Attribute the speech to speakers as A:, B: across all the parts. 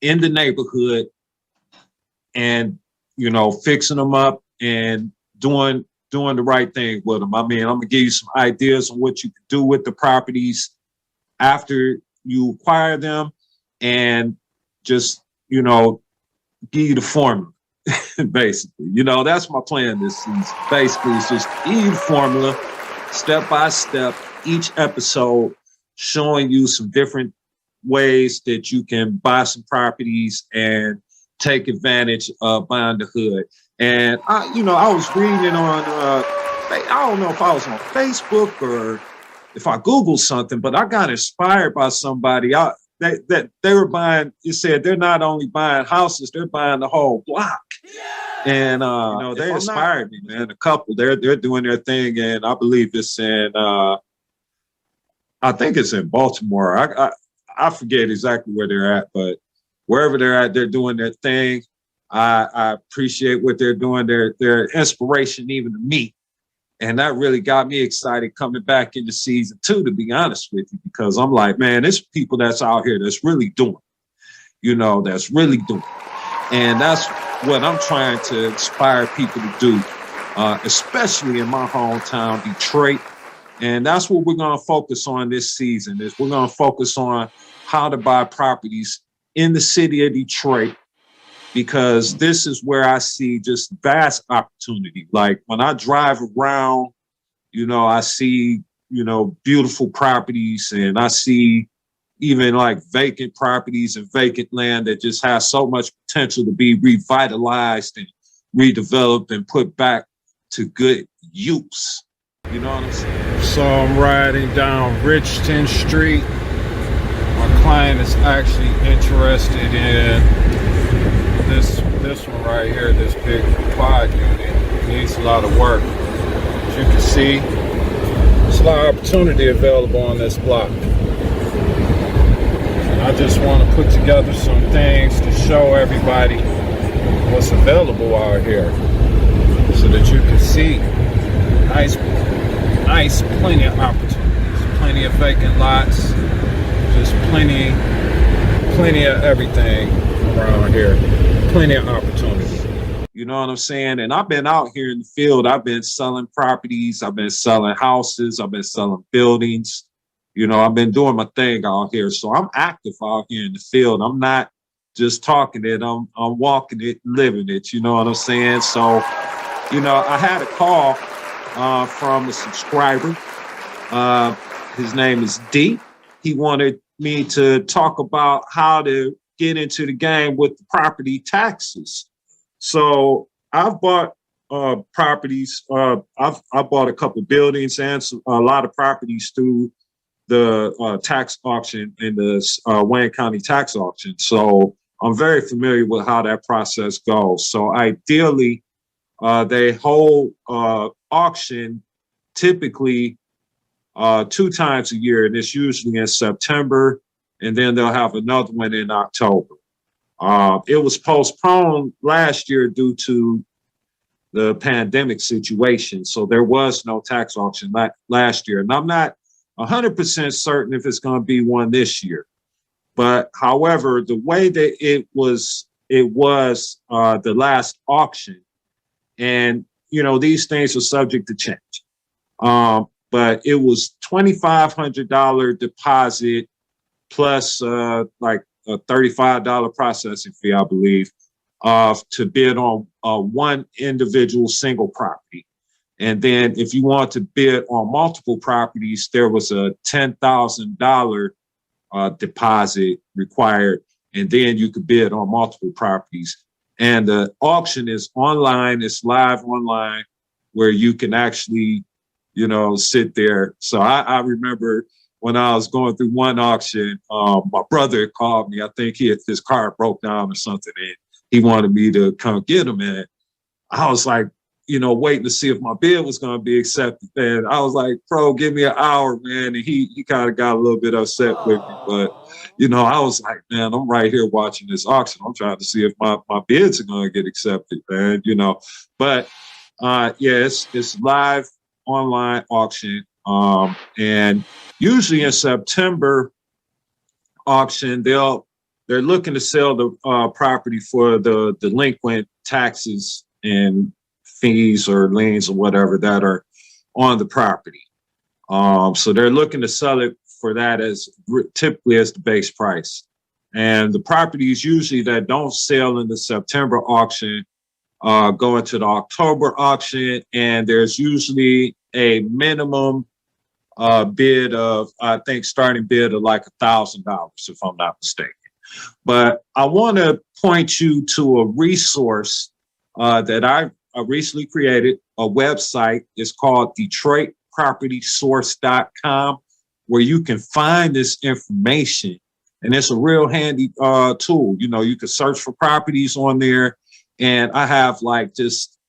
A: in the neighborhood and, fixing them up and doing the right thing with them. I mean, I'm gonna give you some ideas on what you can do with the properties after you acquire them, and just, give you the formula. Basically, that's my plan this season. Basically, it's just give you the formula, step by step, each episode showing you some different ways that you can buy some properties and take advantage of buying the hood. And I was reading on, I don't know if I was on Facebook or if I Googled something, but I got inspired by somebody. That they were buying. You said they're not only buying houses, they're buying the whole block. And they inspired me, man. A couple, they're doing their thing, and I believe it's in. I think it's in Baltimore. I forget exactly where they're at, but wherever they're at, they're doing their thing. I appreciate what they're doing. They're inspiration even to me. And that really got me excited coming back into season 2, to be honest with you, because I'm like, man, there's people that's out here that's really doing, that's really doing. And that's what I'm trying to inspire people to do, especially in my hometown, Detroit. And that's what we're going to focus on this season. Is we're going to focus on how to buy properties in the city of Detroit, because this is where I see just vast opportunity. Like when I drive around, I see, beautiful properties, and I see even like vacant properties and vacant land that just has so much potential to be revitalized and redeveloped and put back to good use. You know what I'm saying? So I'm riding down Richton Street. My client is actually interested in this one right here, this big quad unit. It needs a lot of work. As you can see, there's a lot of opportunity available on this block. And I just want to put together some things to show everybody what's available out here, so that you can see nice, plenty of opportunities, plenty of vacant lots, just plenty of everything around here. Plenty of opportunity. You know what I'm saying? And I've been out here in the field. I've been selling properties. I've been selling houses. I've been selling buildings. I've been doing my thing out here. So I'm active out here in the field. I'm not just talking it. I'm walking it, living it. You know what I'm saying? So, I had a call from a subscriber. His name is D. He wanted me to talk about how to get into the game with the property taxes. So I've bought properties. I bought a couple buildings and a lot of properties through the tax auction in the Wayne County tax auction. So I'm very familiar with how that process goes. So ideally, they hold auction typically 2 times a year, and it's usually in September, and then they'll have another one in October. It was postponed last year due to the pandemic situation, so there was no tax auction last year. And I'm not 100% certain if it's going to be one this year. But however, the way that it was the last auction, and these things are subject to change. But it was $2,500 deposit plus like a $35 processing fee, I believe, to bid on one individual single property. And then if you want to bid on multiple properties, there was a $10,000 deposit required, and then you could bid on multiple properties. And the auction is online, it's live online, where you can actually, sit there. So I remember when I was going through one auction, my brother called me. I think his car broke down or something, and he wanted me to come get him. And I was like, waiting to see if my bid was going to be accepted. And I was like, bro, give me an hour, man. And he kind of got a little bit upset with me. But, I was like, man, I'm right here watching this auction. I'm trying to see if my bids are going to get accepted, man, But, it's live online auction. And usually in September auction, they'll they're looking to sell the property for the delinquent taxes and fees or liens or whatever that are on the property. So they're looking to sell it for that as typically as the base price. And the properties usually that don't sell in the September auction go into the October auction, and there's usually a minimum bid of, I think, starting bid of like $1,000, if I'm not mistaken. But I want to point you to a resource that I recently created, a website. It's called DetroitPropertySource.com, where you can find this information. And it's a real handy tool. You know, you can search for properties on there. And I have like just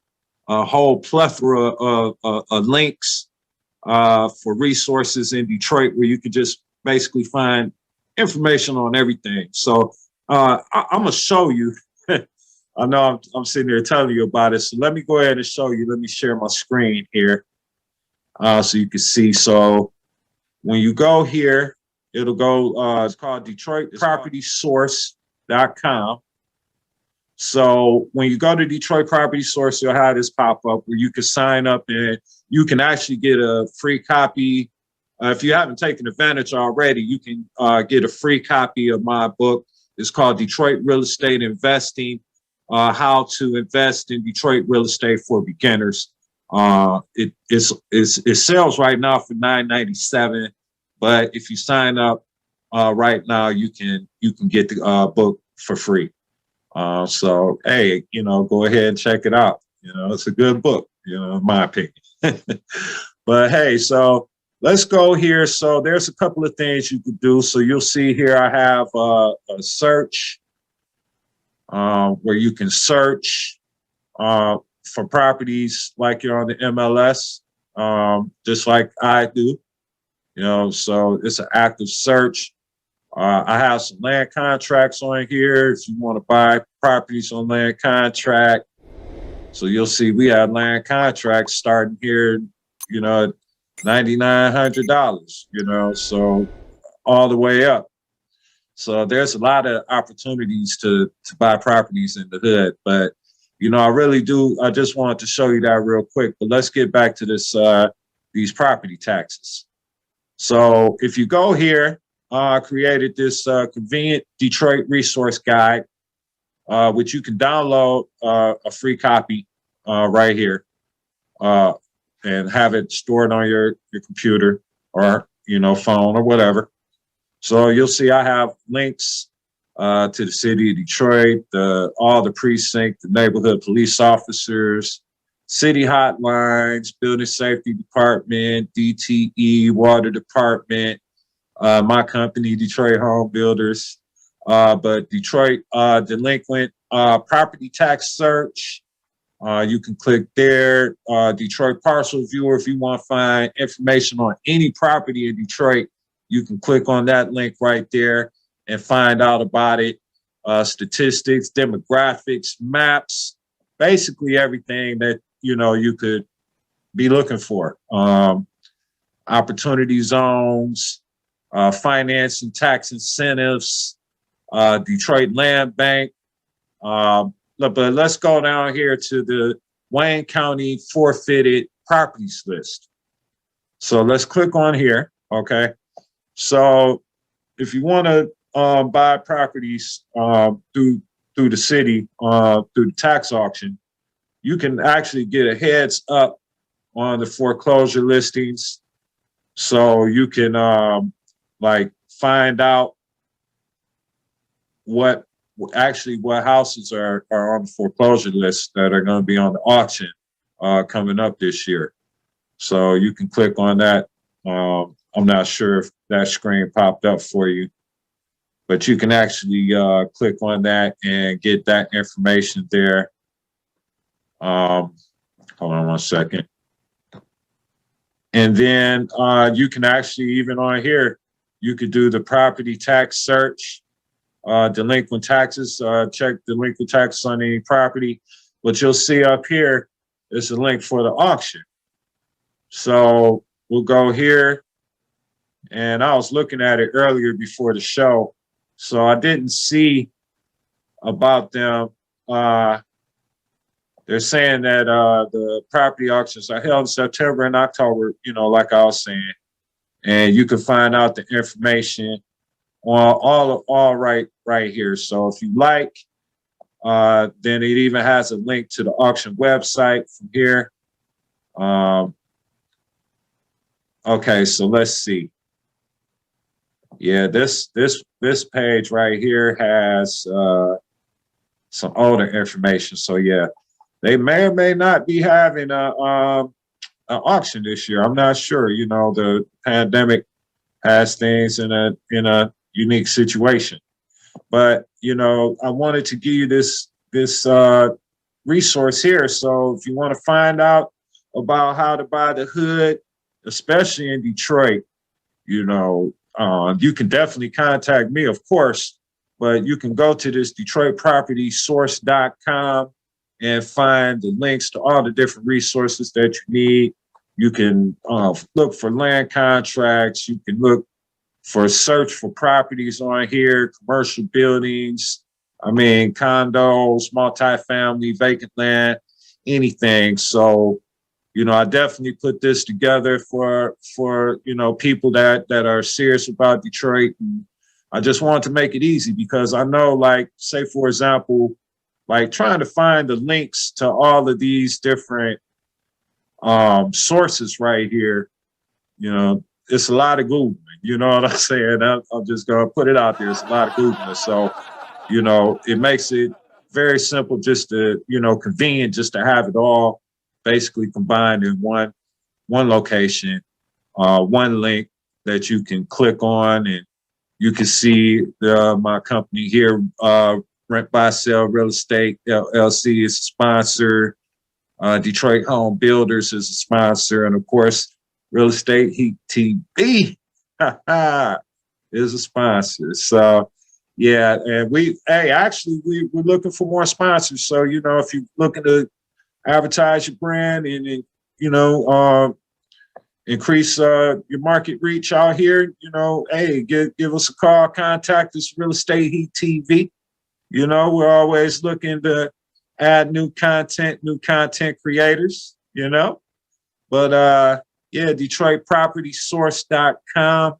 A: a whole plethora of links for resources in Detroit where you can just basically find information on everything. So I'm going to show you. I know I'm sitting there telling you about it. So let me go ahead and show you. Let me share my screen here so you can see. So when you go here, it'll go, it's called DetroitPropertySource.com. So when you go to Detroit Property Source, you'll have this pop up where you can sign up and you can actually get a free copy. If you haven't taken advantage already, you can get a free copy of my book. It's called Detroit Real Estate Investing, How to Invest in Detroit Real Estate for Beginners. It sells right now for $9.97, but if you sign up right now, you can get the book for free. So, hey, you know, go ahead and check it out. You know, it's a good book, you know, in my opinion. But hey, so let's go here. So there's a couple of things you could do. So you'll see here I have a search where you can search for properties like you're on the MLS, just like I do. You know, so it's an active search. I have some land contracts on here if you want to buy properties on land contract. So you'll see we have land contracts starting here, you know, at $9,900, you know, so all the way up. So there's a lot of opportunities to buy properties in the hood. But, you know, I just wanted to show you that real quick. But let's get back to this, these property taxes. So if you go here, I created this convenient Detroit resource guide, which you can download a free copy right here and have it stored on your computer or, you know, phone or whatever. So you'll see I have links to the city of Detroit, all the precinct, the neighborhood police officers, city hotlines, building safety department, DTE, water department, my company, Detroit Home Builders, but Detroit delinquent property tax search. You can click there. Detroit parcel viewer, if you want to find information on any property in Detroit, you can click on that link right there and find out about it. Statistics, demographics, maps, basically everything that, you know, you could be looking for. Opportunity zones, finance and tax incentives, Detroit Land Bank. But let's go down here to the Wayne County forfeited properties list. So let's click on here, okay? So if you want to buy properties through the city, through the tax auction, you can actually get a heads up on the foreclosure listings. So you can like find out what houses are on the foreclosure list that are going to be on the auction coming up this year. So you can click on that. I'm not sure if that screen popped up for you, but you can actually click on that and get that information there. Hold on one second. And then you can actually, even on here, you could do the property tax search, delinquent taxes, check delinquent taxes on any property. What you'll see up here is a link for the auction. So we'll go here. And I was looking at it earlier before the show. So I didn't see about them. They're saying that the property auctions are held in September and October, you know, like I was saying. And you can find out the information on all right here. So if you like, then it even has a link to the auction website from here. Okay, so let's see. Yeah, this page right here has some older information. So yeah, they may or may not be having an auction this year. I'm not sure. You know, the pandemic has things in a unique situation. But you know, I wanted to give you this resource here. So if you want to find out about how to buy the hood, especially in Detroit, you know, you can definitely contact me, of course, but you can go to this DetroitPropertySource.com and find the links to all the different resources that you need. You can look for land contracts. You can look for search for properties on here, commercial buildings, I mean, condos, multifamily, vacant land, anything. So, you know, I definitely put this together for you know, people that are serious about Detroit. And I just wanted to make it easy because I know, like, say, for example, like trying to find the links to all of these different sources right here, you know, it's a lot of Googling, you know what I'm saying? I'm just going to put it out there. It's a lot of Googling. So, you know, it makes it very simple, just to, you know, convenient just to have it all basically combined in one location, one link that you can click on, and you can see my company here, Rent Buy Sell Real Estate LLC is a sponsor. Detroit Home Builders is a sponsor, and of course, Real Estate Heat TV is a sponsor. So yeah, and we're looking for more sponsors. So, you know, if you're looking to advertise your brand and you know, increase your market reach out here, you know, hey, give us a call, contact us, Real Estate Heat TV. You know, we're always looking to add new content creators, you know. But yeah, DetroitPropertySource.com.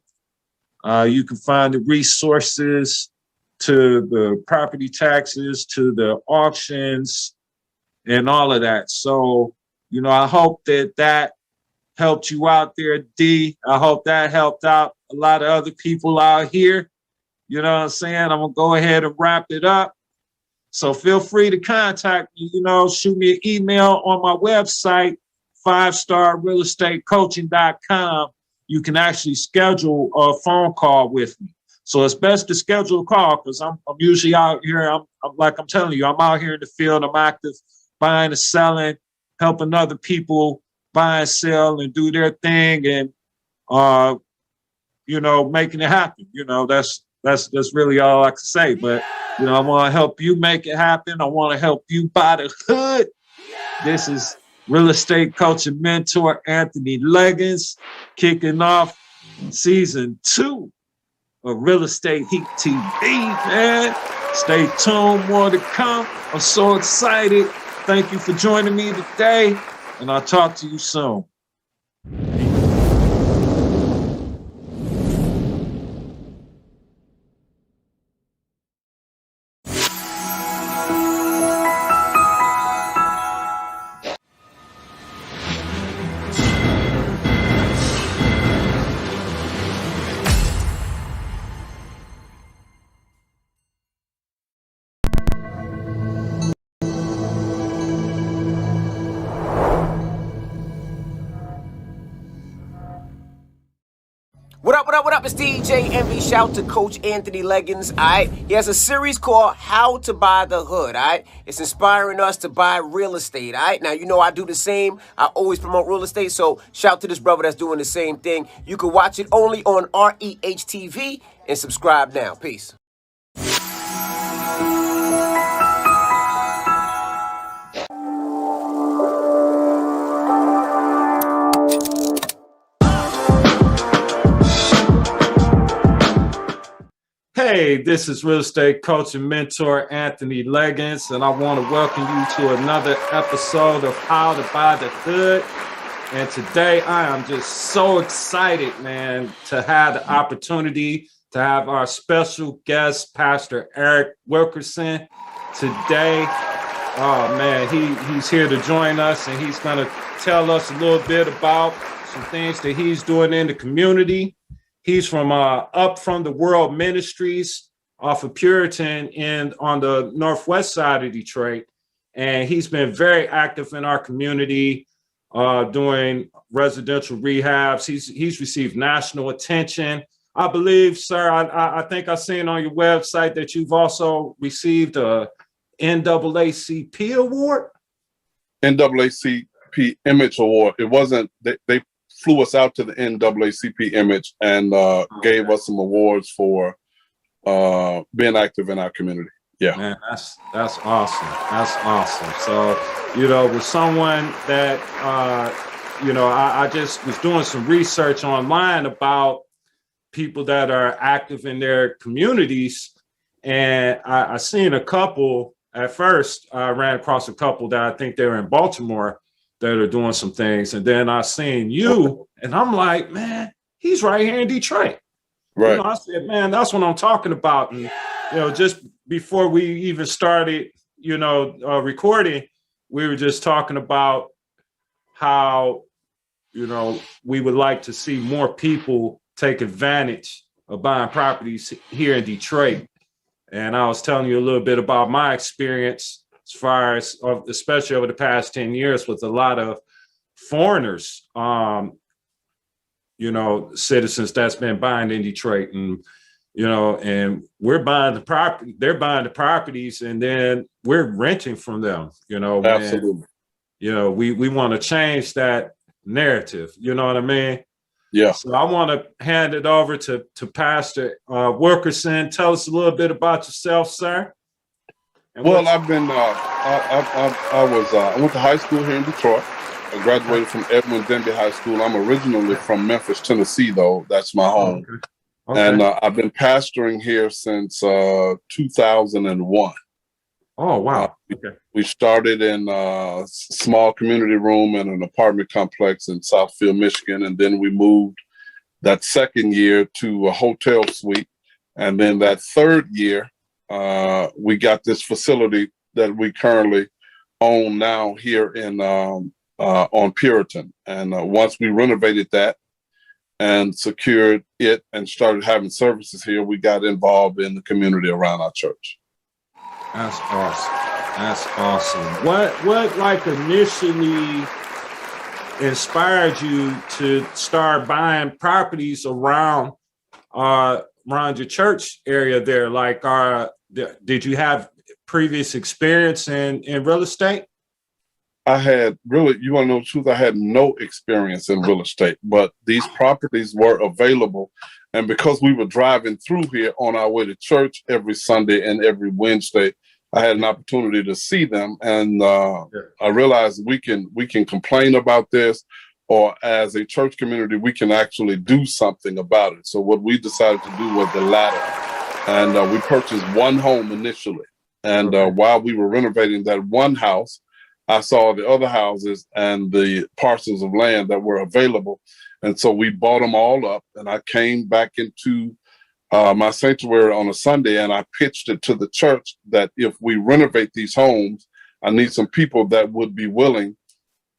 A: You can find the resources to the property taxes, to the auctions, and all of that. So, you know, I hope that helped you out there, D. I hope that helped out a lot of other people out here. You know what I'm saying? I'm going to go ahead and wrap it up. So feel free to contact me, you know, shoot me an email on my website, 5starrealestatecoaching.com. You can actually schedule a phone call with me. So it's best to schedule a call because I'm usually out here. I'm like I'm telling you, I'm out here in the field. I'm active, buying and selling, helping other people buy and sell and do their thing, and you know, making it happen. You know, that's really all I can say. But you know, I want to help you make it happen. I want to help you buy the hood. This is real estate coach and mentor AnThony Legins, kicking off season 2 of Real Estate Heat TV, man. Stay tuned, more to come. I'm so excited. Thank you for joining me today, and I'll talk to you soon.
B: What up? It's DJ Envy. Shout to Coach AnThony Legins. All right, he has a series called How to Buy the Hood. All right, it's inspiring us to buy real estate. All right, now you know I do the same. I always promote real estate, so shout to this brother that's doing the same thing. You can watch it only on REH TV and subscribe now. Peace.
A: Hey, Hey, this is real estate coach and mentor AnThony Legins, and I want to welcome you to another episode of How to Buy the Hood. And today I am just so excited, man, to have the opportunity to have our special guest, Pastor Eric Wilkerson, today. Oh, man, he's here to join us, and he's going to tell us a little bit about some things that he's doing in the community. He's from Up From the World Ministries off of Puritan and on the northwest side of Detroit. And he's been very active in our community, doing residential rehabs. He's received national attention. I believe, sir, I think I've seen on your website that you've also received a NAACP award?
C: NAACP Image Award. It wasn't, they flew us out to the NAACP Image and gave us some awards for being active in our community. Yeah.
A: Man, that's awesome. That's awesome. So, with someone that, I just was doing some research online about people that are active in their communities. And I seen a couple. At first, I ran across a couple that I think they're in Baltimore that are doing some things. And then I seen you, and I'm like, man, he's right here in Detroit.
C: Right.
A: I said, man, that's what I'm talking about. And, just before we even started, recording, we were just talking about how, we would like to see more people take advantage of buying properties here in Detroit. And I was telling you a little bit about my experience as far as, especially over the past 10 years, with a lot of foreigners, citizens that's been buying in Detroit. And, and we're buying the property, they're buying the properties, and then we're renting from them,
C: Absolutely.
A: And, we want to change that narrative. You know what I mean?
C: Yeah.
A: So I want to hand it over to Pastor Wilkerson. Tell us a little bit about yourself, sir.
C: Well, I've been, I went to high school here in Detroit. I graduated from Edmund Denby High School. I'm originally from Memphis, Tennessee, though. That's my home.
A: Okay.
C: And I've been pastoring here since 2001.
A: Oh, wow. Okay.
C: We started in a small community room in an apartment complex in Southfield, Michigan. And then we moved that second year to a hotel suite. And then that third year, we got this facility that we currently own now here in on Puritan. And once we renovated that and secured it and started having services here, we got involved in the community around our church.
A: That's awesome. That's awesome. What like initially inspired you to start buying properties around your church area there? Like, did you have previous experience in real estate?
C: I had really, you want to know the truth, I had no experience in real estate, but these properties were available. And because we were driving through here on our way to church every Sunday and every Wednesday, I had an opportunity to see them. And I realized we can complain about this, or as a church community, we can actually do something about it. So what we decided to do was the latter. And we purchased one home initially. And while we were renovating that one house, I saw the other houses and the parcels of land that were available. And so we bought them all up, and I came back into my sanctuary on a Sunday, and I pitched it to the church that if we renovate these homes, I need some people that would be willing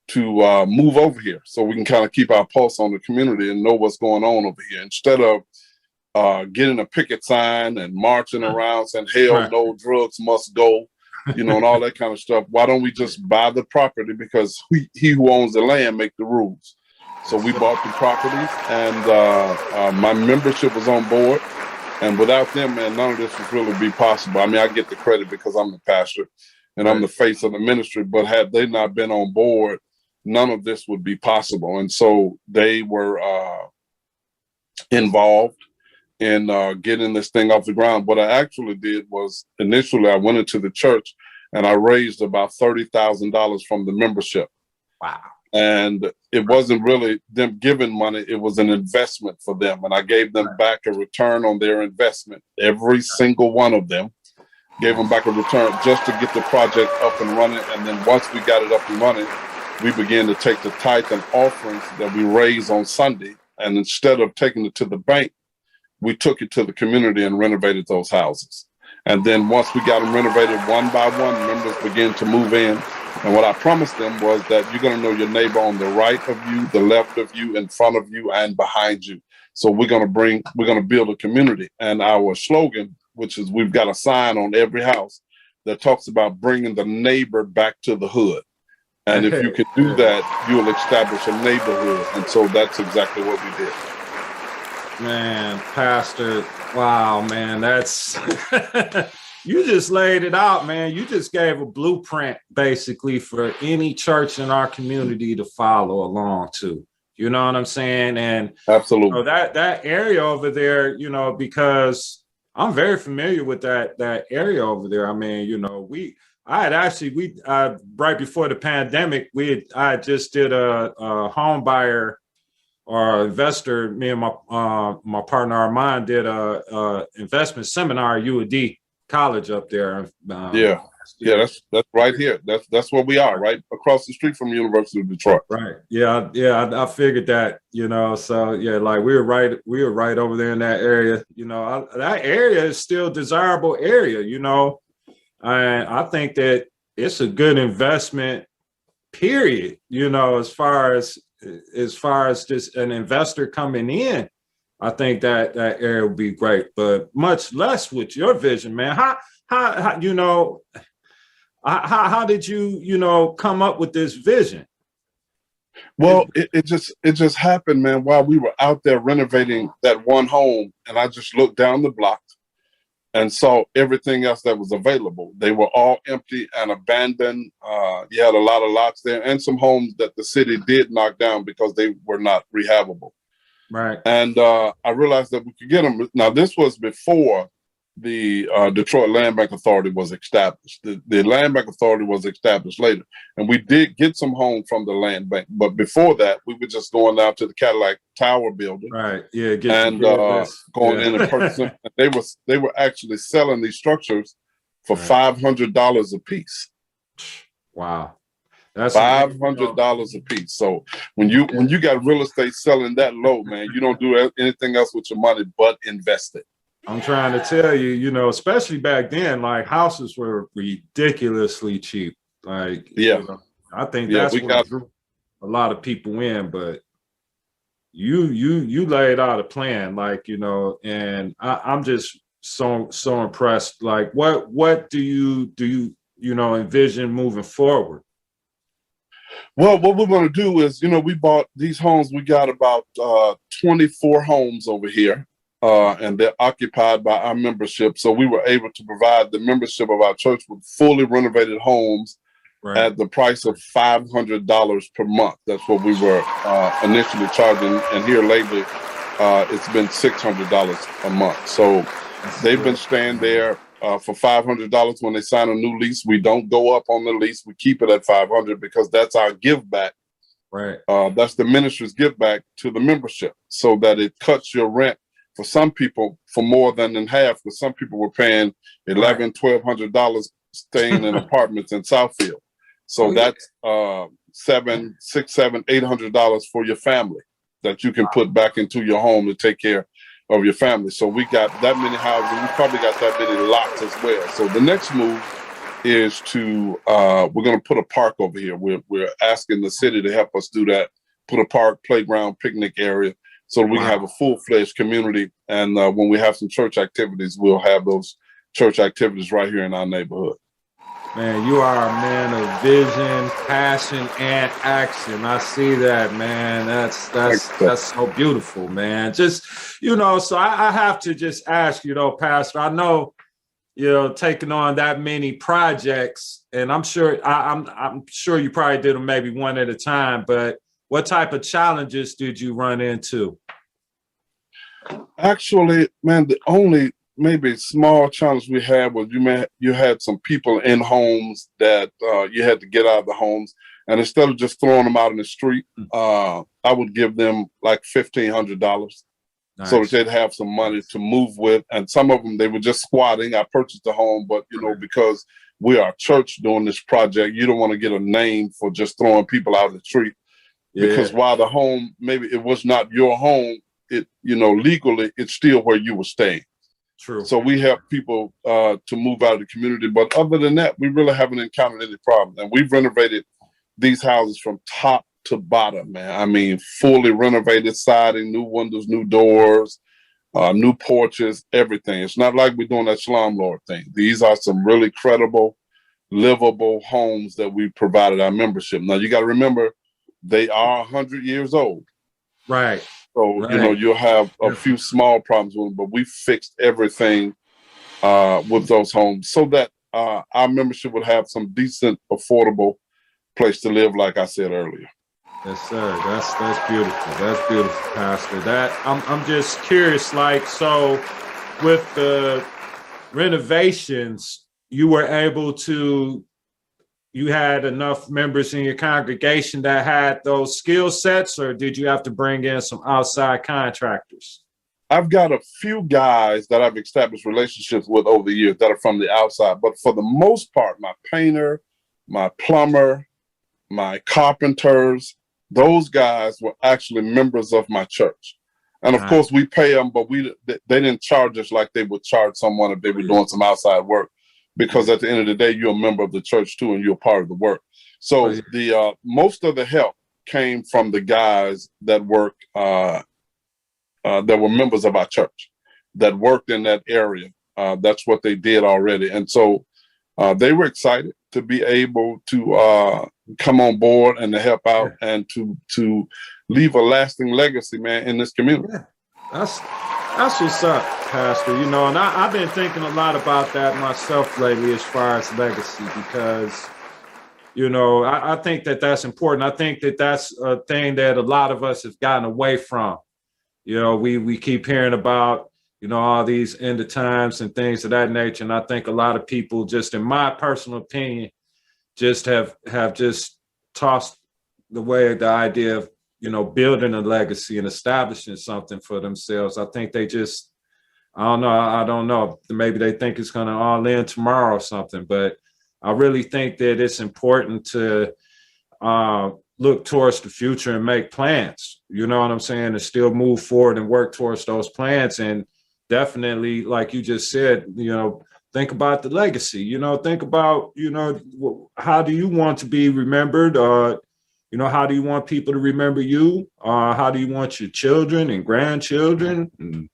C: to move over here so we can kind of keep our pulse on the community and know what's going on over here. Instead of getting a picket sign and marching around saying, hell no, drugs must go, and all that kind of stuff. Why don't we just buy the property? Because he who owns the land make the rules. So we bought the properties, and my membership was on board. And without them, man, none of this would really be possible. I mean, I get the credit because I'm the pastor and I'm the face of the ministry, but had they not been on board, none of this would be possible. And so they were involved in getting this thing off the ground. What I actually did was initially I went into the church and I raised about $30,000 from the membership.
A: Wow.
C: And it wasn't really them giving money, it was an investment for them. And I gave them back a return on their investment. Every single one of them gave them back a return just to get the project up and running. And then once we got it up and running, we began to take the tithe and offerings that we raised on Sunday. And instead of taking it to the bank, we took it to the community and renovated those houses. And then once we got them renovated one by one, members began to move in. And what I promised them was that you're going to know your neighbor on the right of you, the left of you, in front of you, and behind you. So we're going to build a community. And our slogan, which is we've got a sign on every house that talks about bringing the neighbor back to the hood. And if you can do that, you'll establish a neighborhood. And so that's exactly what we did.
A: Man, Pastor, wow, man, that's you just laid it out, man. You just gave a blueprint basically for any church in our community to follow along to. You know what I'm saying? And
C: absolutely,
A: you know, that area over there, you know, because I'm very familiar with that area over there. I mean, you know, right before the pandemic, I just did a home buyer or investor. Me and my partner Armand did a investment seminar at UAD College up there.
C: That's right here. That's where we are, right across the street from the University of Detroit.
A: Right. Yeah. I figured that, you know. So yeah, like we were right over there in that area. You know, that area is still a desirable area. You know, and I think that it's a good investment. Period. You know, as far as just an investor coming in, I think that area would be great. But much less with your vision, man. How you know? How did you come up with this vision?
C: Well, it just happened, man, while we were out there renovating that one home, and I just looked down the block and saw everything else that was available. They were all empty and abandoned. You had a lot of lots there and some homes that the city did knock down because they were not rehabable.
A: Right.
C: And I realized that we could get them. Now, this was before the Detroit Land Bank Authority was established. The Land Bank Authority was established later. And we did get some homes from the Land Bank. But before that, we were just going out to the Cadillac Tower building.
A: Right. Yeah.
C: Going in and purchasing. They were actually selling these structures for $500 a piece.
A: Wow. That's
C: $500 a piece. So when you got real estate selling that low, man, you don't do anything else with your money but invest it.
A: I'm trying to tell you, you know, especially back then, like houses were ridiculously cheap. Like,
C: yeah,
A: you know, I think that's what drew a lot of people in. But you laid out a plan, like, you know, and I'm just so impressed. Like, what do you envision moving forward?
C: Well, what we're going to do is, you know, we bought these homes. We got about 24 homes over here. And they're occupied by our membership. So we were able to provide the membership of our church with fully renovated homes at the price of $500 per month. That's what we were initially charging. And here lately, it's been $600 a month. So they've been staying there for $500 when they sign a new lease. We don't go up on the lease. We keep it at $500 because that's our give back.
A: Right. That's
C: the ministry's give back to the membership so that it cuts your rent. For some people, for more than half, because some people were paying $1,200 staying in apartments in Southfield. So that's $700, $600, $700, $800 for your family that you can put back into your home to take care of your family. So we got that many houses. We probably got that many lots as well. So the next move is to we're going to put a park over here. We're asking the city to help us do that. Put a park, playground, picnic area. So we can have a full-fledged community. And when we have some church activities, we'll have those church activities right here in our neighborhood.
A: Man, you are a man of vision, passion, and action. I see that, man. That's so beautiful, man. Just, you know, so I have to just ask, you know, Pastor, I know, you know, taking on that many projects, and I'm sure you probably did them maybe one at a time, but what type of challenges did you run into?
C: Actually, man, the only maybe small challenge we had was you had some people in homes that you had to get out of the homes. And instead of just throwing them out in the street, I would give them like $1,500 so that they'd have some money to move with. And some of them, they were just squatting. I purchased a home, but because we are a church doing this project, you don't want to get a name for just throwing people out in the street. Because while the home, maybe it was not your home, it, legally, it's still where you were staying.
A: True.
C: So we help people to move out of the community. But other than that, we really haven't encountered any problem. And we've renovated these houses from top to bottom, man. I mean, fully renovated siding, new windows, new doors, new porches, everything. It's not like we're doing that slumlord thing. These are some really credible, livable homes that we provided our membership. Now, you got to remember, they are 100 years old.
A: Right.
C: So, you'll have a few small problems with them, but we fixed everything with those homes so that our membership would have some decent, affordable place to live, like I said earlier.
A: Yes, sir. That's beautiful. That's beautiful, Pastor. I'm just curious, so with the renovations, you were able to, you had enough members in your congregation that had those skill sets, or did you have to bring in some outside contractors?
C: I've got a few guys that I've established relationships with over the years that are from the outside, but for the most part, my painter, my plumber, my carpenters, those guys were actually members of my church. And of course we pay them, but they didn't charge us like they would charge someone if they were doing some outside work, because at the end of the day, you're a member of the church too, and you're part of the work. So the most of the help came from the guys that work, that were members of our church, that worked in that area. That's what they did already. And so they were excited to be able to come on board and to help out and to leave a lasting legacy, man, in this community.
A: Yeah. That's what's up, Pastor. And I've been thinking a lot about that myself lately as far as legacy, because, I think that that's important. I think that that's a thing that a lot of us have gotten away from. We keep hearing about, all these end of times and things of that nature. And I think a lot of people, just in my personal opinion, just have just tossed away the idea of, building a legacy and establishing something for themselves. I think they just, I don't know. Maybe they think it's going to all end tomorrow or something, but I really think that it's important to look towards the future and make plans, you know what I'm saying, and still move forward and work towards those plans. And definitely, like you just said, think about the legacy, think about, how do you want to be remembered? How do you want people to remember you? How do you want your children and grandchildren and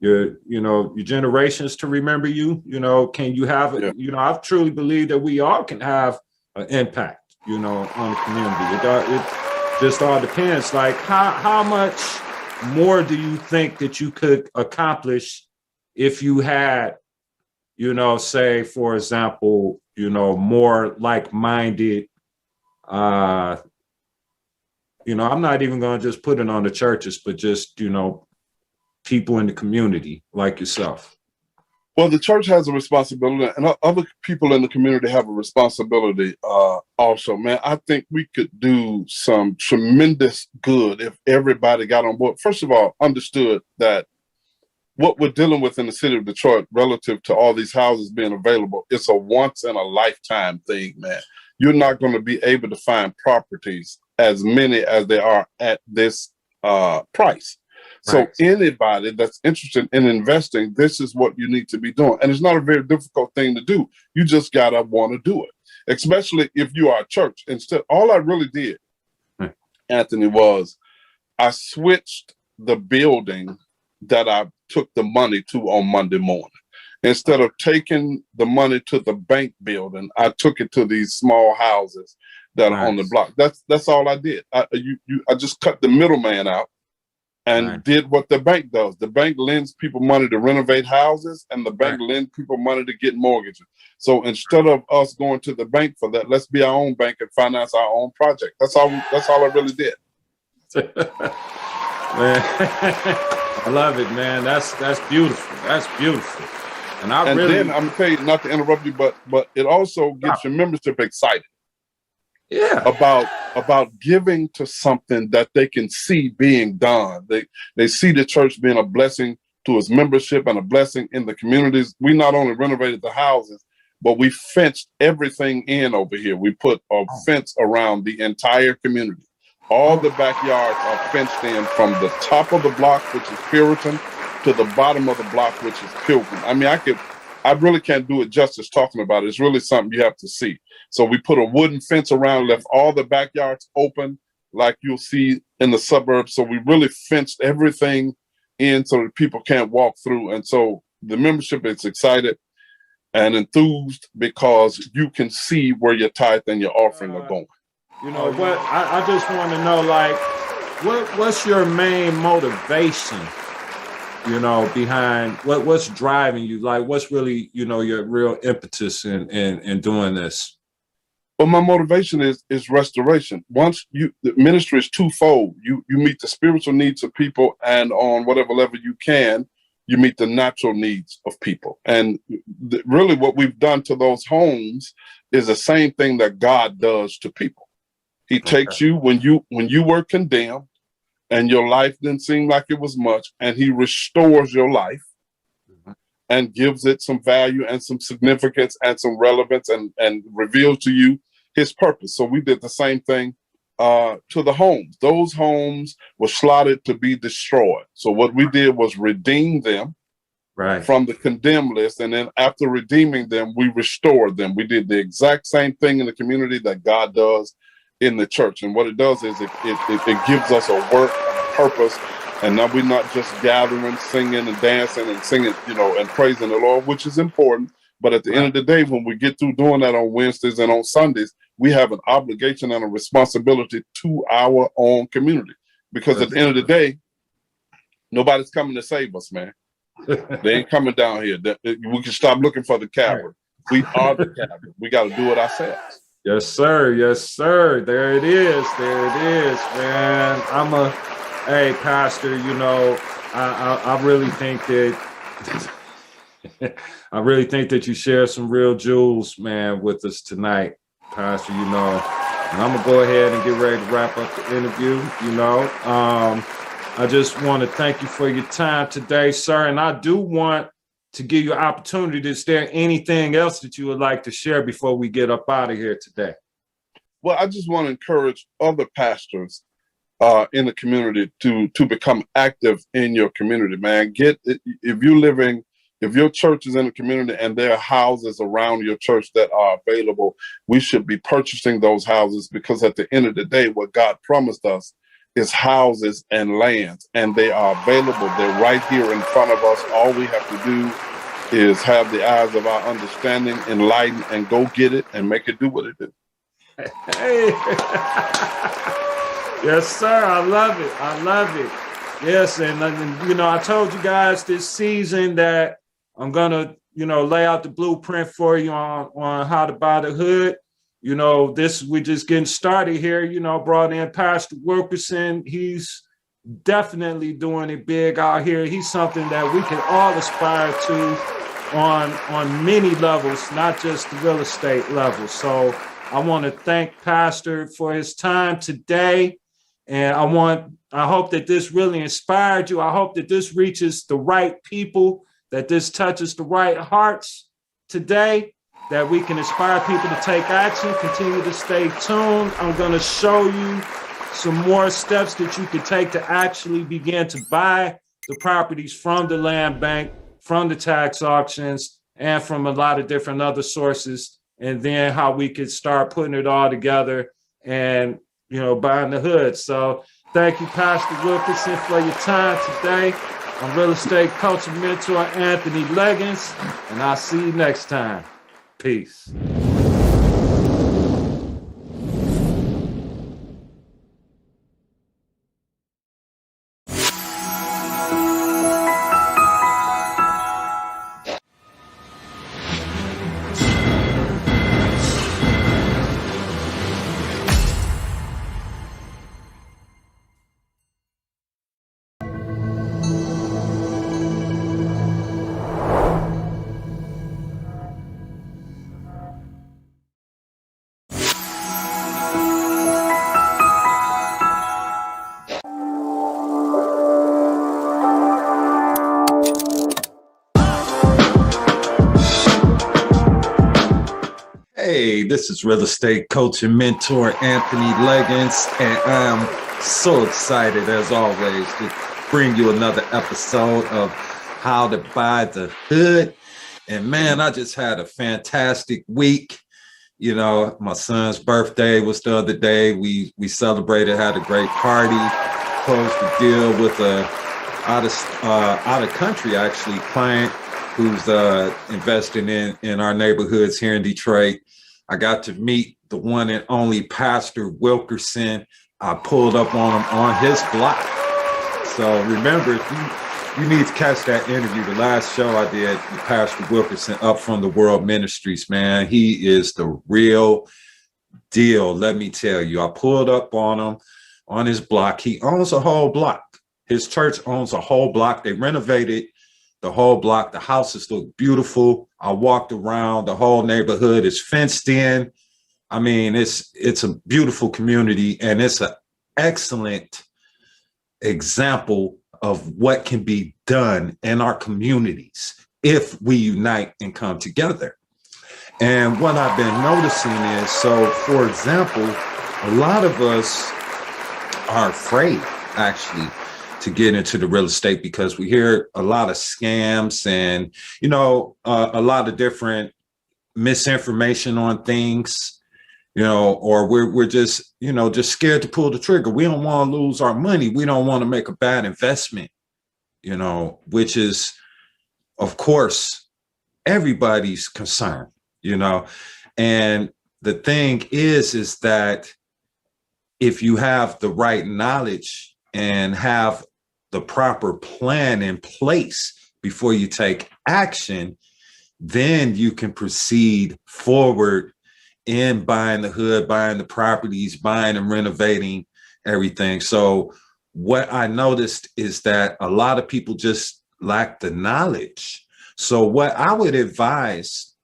A: your generations to remember you? Can you have, I truly believe that we all can have an impact, on the community. It just all depends. Like how much more do you think that you could accomplish if you had, say, for example, more like-minded, I'm not even going to just put it on the churches, but just, people in the community like yourself?
C: Well, the church has a responsibility, and other people in the community have a responsibility also, man. I think we could do some tremendous good if everybody got on board. First of all, understood that what we're dealing with in the city of Detroit relative to all these houses being available, it's a once in a lifetime thing, man. You're not going to be able to find properties as many as they are at this price. So anybody that's interested in investing, this is what you need to be doing. And it's not a very difficult thing to do. You just got to want to do it, especially if you are a church. Instead, all I really did, Anthony, was I switched the building that I took the money to on Monday morning. Instead of taking the money to the bank building, I took it to these small houses that are on the block. That's all I did. I just cut the middleman out and did what the bank does. The bank lends people money to renovate houses, and the bank lends people money to get mortgages. So instead of us going to the bank for that, let's be our own bank and finance our own project. That's all I really did.
A: Man, I love it, man. That's beautiful. That's beautiful. And then
C: I'm gonna tell you, not to interrupt you, but it also gets your membership excited.
D: Yeah.
C: about giving to something that they can see being done. They see the church being a blessing to its membership and a blessing in the communities. We not only renovated the houses, but we fenced everything in over here. We put a fence around the entire community. All the backyards are fenced in from the top of the block, which is Puritan, to the bottom of the block, which is Pilgrim. I mean, I really can't do it justice talking about it. It's really something you have to see. So we put a wooden fence around, left all the backyards open, like you'll see in the suburbs. So we really fenced everything in so that people can't walk through. And so the membership is excited and enthused because you can see where your tithe and your offering are going.
D: You know what? I just want to know, like, what's your main motivation? You know, behind what's driving you? Like, what's really, you know, your real impetus in doing this?
C: Well, my motivation is restoration. Once the ministry is twofold. You meet the spiritual needs of people, and on whatever level you can, you meet the natural needs of people. And really what we've done to those homes is the same thing that God does to people. He takes you when you were condemned and your life didn't seem like it was much, and he restores your life and gives it some value and some significance and some relevance and reveals to you his purpose. So we did the same thing to the homes. Those homes were slotted to be destroyed. So what we did was redeem them from the condemned list. And then after redeeming them, we restored them. We did the exact same thing in the community that God does in the church. And what it does is it gives us a work and a purpose. And now we're not just gathering, singing and dancing and singing, you know, and praising the Lord, which is important. But at the end of the day, when we get through doing that on Wednesdays and on Sundays, we have an obligation and a responsibility to our own community. Because at the end of the day, nobody's coming to save us, man. They ain't coming down here. We can stop looking for the cavalry. We are the cavalry. We got to do it ourselves.
D: Yes, sir. Yes, sir. There it is. There it is, man. Hey, Pastor, you know, I really think that I really think that you share some real jewels, man, with us tonight, Pastor, you know. And I'm gonna go ahead and get ready to wrap up the interview, you know. I just want to thank you for your time today, sir. And I do want to give you an opportunity. Is there anything else that you would like to share before we get up out of here today?
C: Well, I just want to encourage other pastors in the community to become active in your community, man. If your church is in the community and there are houses around your church that are available, we should be purchasing those houses, because at the end of the day, what God promised us is houses and lands, and they are available. They're right here in front of us. All we have to do is have the eyes of our understanding enlightened and go get it and make it do what it do.
D: Hey. Yes, sir. I love it. I love it. Yes. And you know, I told you guys this season that I'm going to, you know, lay out the blueprint for you on how to buy the hood. You know, we're just getting started here, you know, brought in Pastor Wilkerson. He's definitely doing it big out here. He's something that we can all aspire to on many levels, not just the real estate level. So I want to thank Pastor for his time today. And I hope that this really inspired you. I hope that this reaches the right people, that this touches the right hearts today, that we can inspire people to take action. Continue to stay tuned. I'm going to show you some more steps that you can take to actually begin to buy the properties from the land bank, from the tax auctions, and from a lot of different other sources, and then how we could start putting it all together and, you know, buying the hood. So thank you, Pastor Wilkerson, for your time today. I'm real estate coach and mentor AnThony Legins, and I'll see you next time. Peace.
E: This is real estate coach and mentor AnThony Legins, and I'm so excited as always to bring you another episode of How to Buy the Hood. And man, I just had a fantastic week. You know, my son's birthday was the other day. We celebrated, had a great party, closed the deal with a out of country actually client who's investing in our neighborhoods here in Detroit. I got to meet the one and only Pastor Wilkerson. I pulled up on him on his block. So remember, if you need to catch that interview, the last show I did with Pastor Wilkerson up from the World Ministries, man, he is the real deal. Let me tell you, I pulled up on him on his block. He owns a whole block. His church owns a whole block. They renovated the whole block. The houses look beautiful. I walked around. The whole neighborhood is fenced in. I mean, it's a beautiful community, and it's an excellent example of what can be done in our communities if we unite and come together. And what I've been noticing is, so for example, a lot of us are afraid actually to get into the real estate because we hear a lot of scams and, you know, a lot of different misinformation on things, you know, or we're just, you know, just scared to pull the trigger. We don't want to lose our money. We don't want to make a bad investment, you know, which is, of course, everybody's concern, you know. And the thing is that if you have the right knowledge and have the proper plan in place before you take action, then you can proceed forward in buying the hood, buying the properties, buying and renovating everything. So what I noticed is that a lot of people just lack the knowledge. So what I would advise,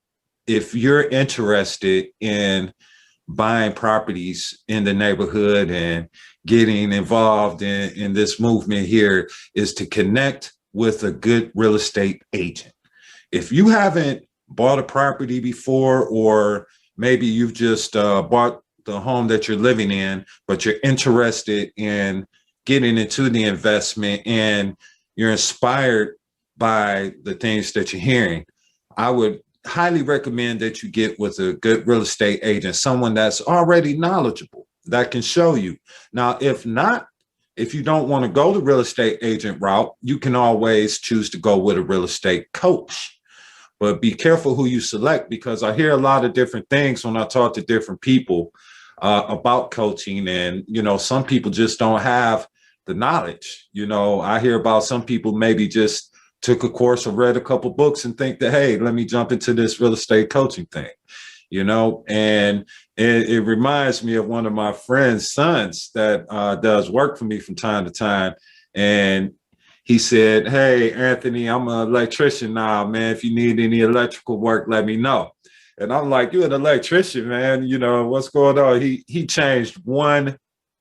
E: if you're interested in buying properties in the neighborhood and getting involved in this movement here, is to connect with a good real estate agent. If you haven't bought a property before, or maybe you've just bought the home that you're living in, but you're interested in getting into the investment and you're inspired by the things that you're hearing, I would highly recommend that you get with a good real estate agent, someone that's already knowledgeable, that can show you. Now, if not, if you don't want to go the real estate agent route, you can always choose to go with a real estate coach. But be careful who you select, because I hear a lot of different things when I talk to different people about coaching. And, you know, some people just don't have the knowledge. You know, I hear about some people maybe just took a course or read a couple books and think that, hey, let me jump into this real estate coaching thing, you know. And it reminds me of one of my friend's sons that does work for me from time to time. And he said, hey, Anthony, I'm an electrician now, man. If you need any electrical work, let me know. And I'm like, you're an electrician, man. You know, what's going on? He changed one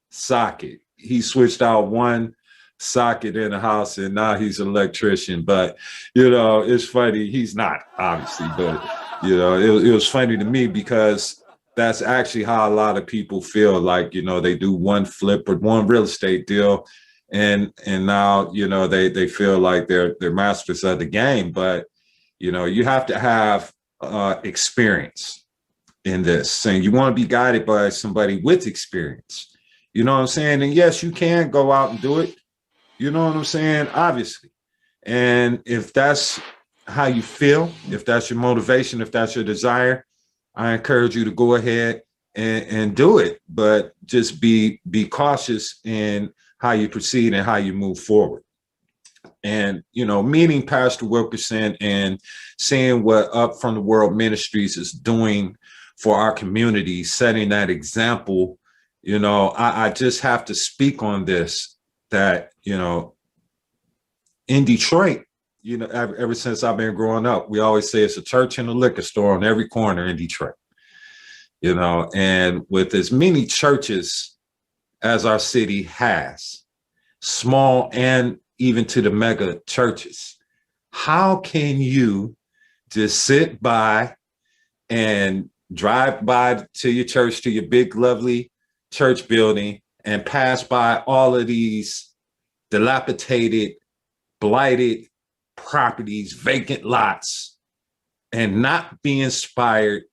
E: socket. He switched out one socket in the house, and now he's an electrician. But, you know, it's funny. He's not, obviously, but, you know, it was funny to me because that's actually how a lot of people feel. Like, you know, they do one flip or one real estate deal, and now, you know, they feel like they're masters of the game. But, you know, you have to have experience in this, and you want to be guided by somebody with experience. You know what I'm saying? And yes, you can go out and do it. You know what I'm saying? Obviously. And if that's how you feel, if that's your motivation, if that's your desire, I encourage you to go ahead and do it. But just be cautious in how you proceed and how you move forward. And, you know, meeting Pastor Wilkerson and seeing what Up from the World Ministries is doing for our community, setting that example, you know, I just have to speak on this, that, you know, in Detroit, you know, ever since I've been growing up, we always say it's a church and a liquor store on every corner in Detroit, you know. And with as many churches as our city has, small and even to the mega churches, how can you just sit by and drive by to your church, to your big, lovely church building, and pass by all of these dilapidated, blighted properties, vacant lots, and not be inspired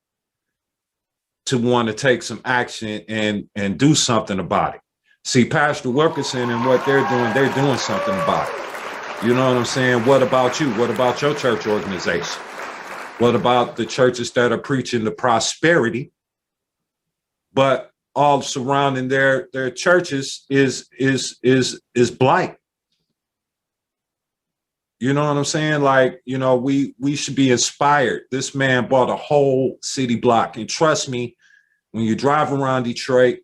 E: to want to take some action and do something about it. See, Pastor Wilkerson and what they're doing something about it. You know what I'm saying? What about you? What about your church organization? What about the churches that are preaching the prosperity, but all surrounding their churches is blight? You know what I'm saying? Like, you know, we should be inspired. This man bought a whole city block. And trust me, when you drive around Detroit,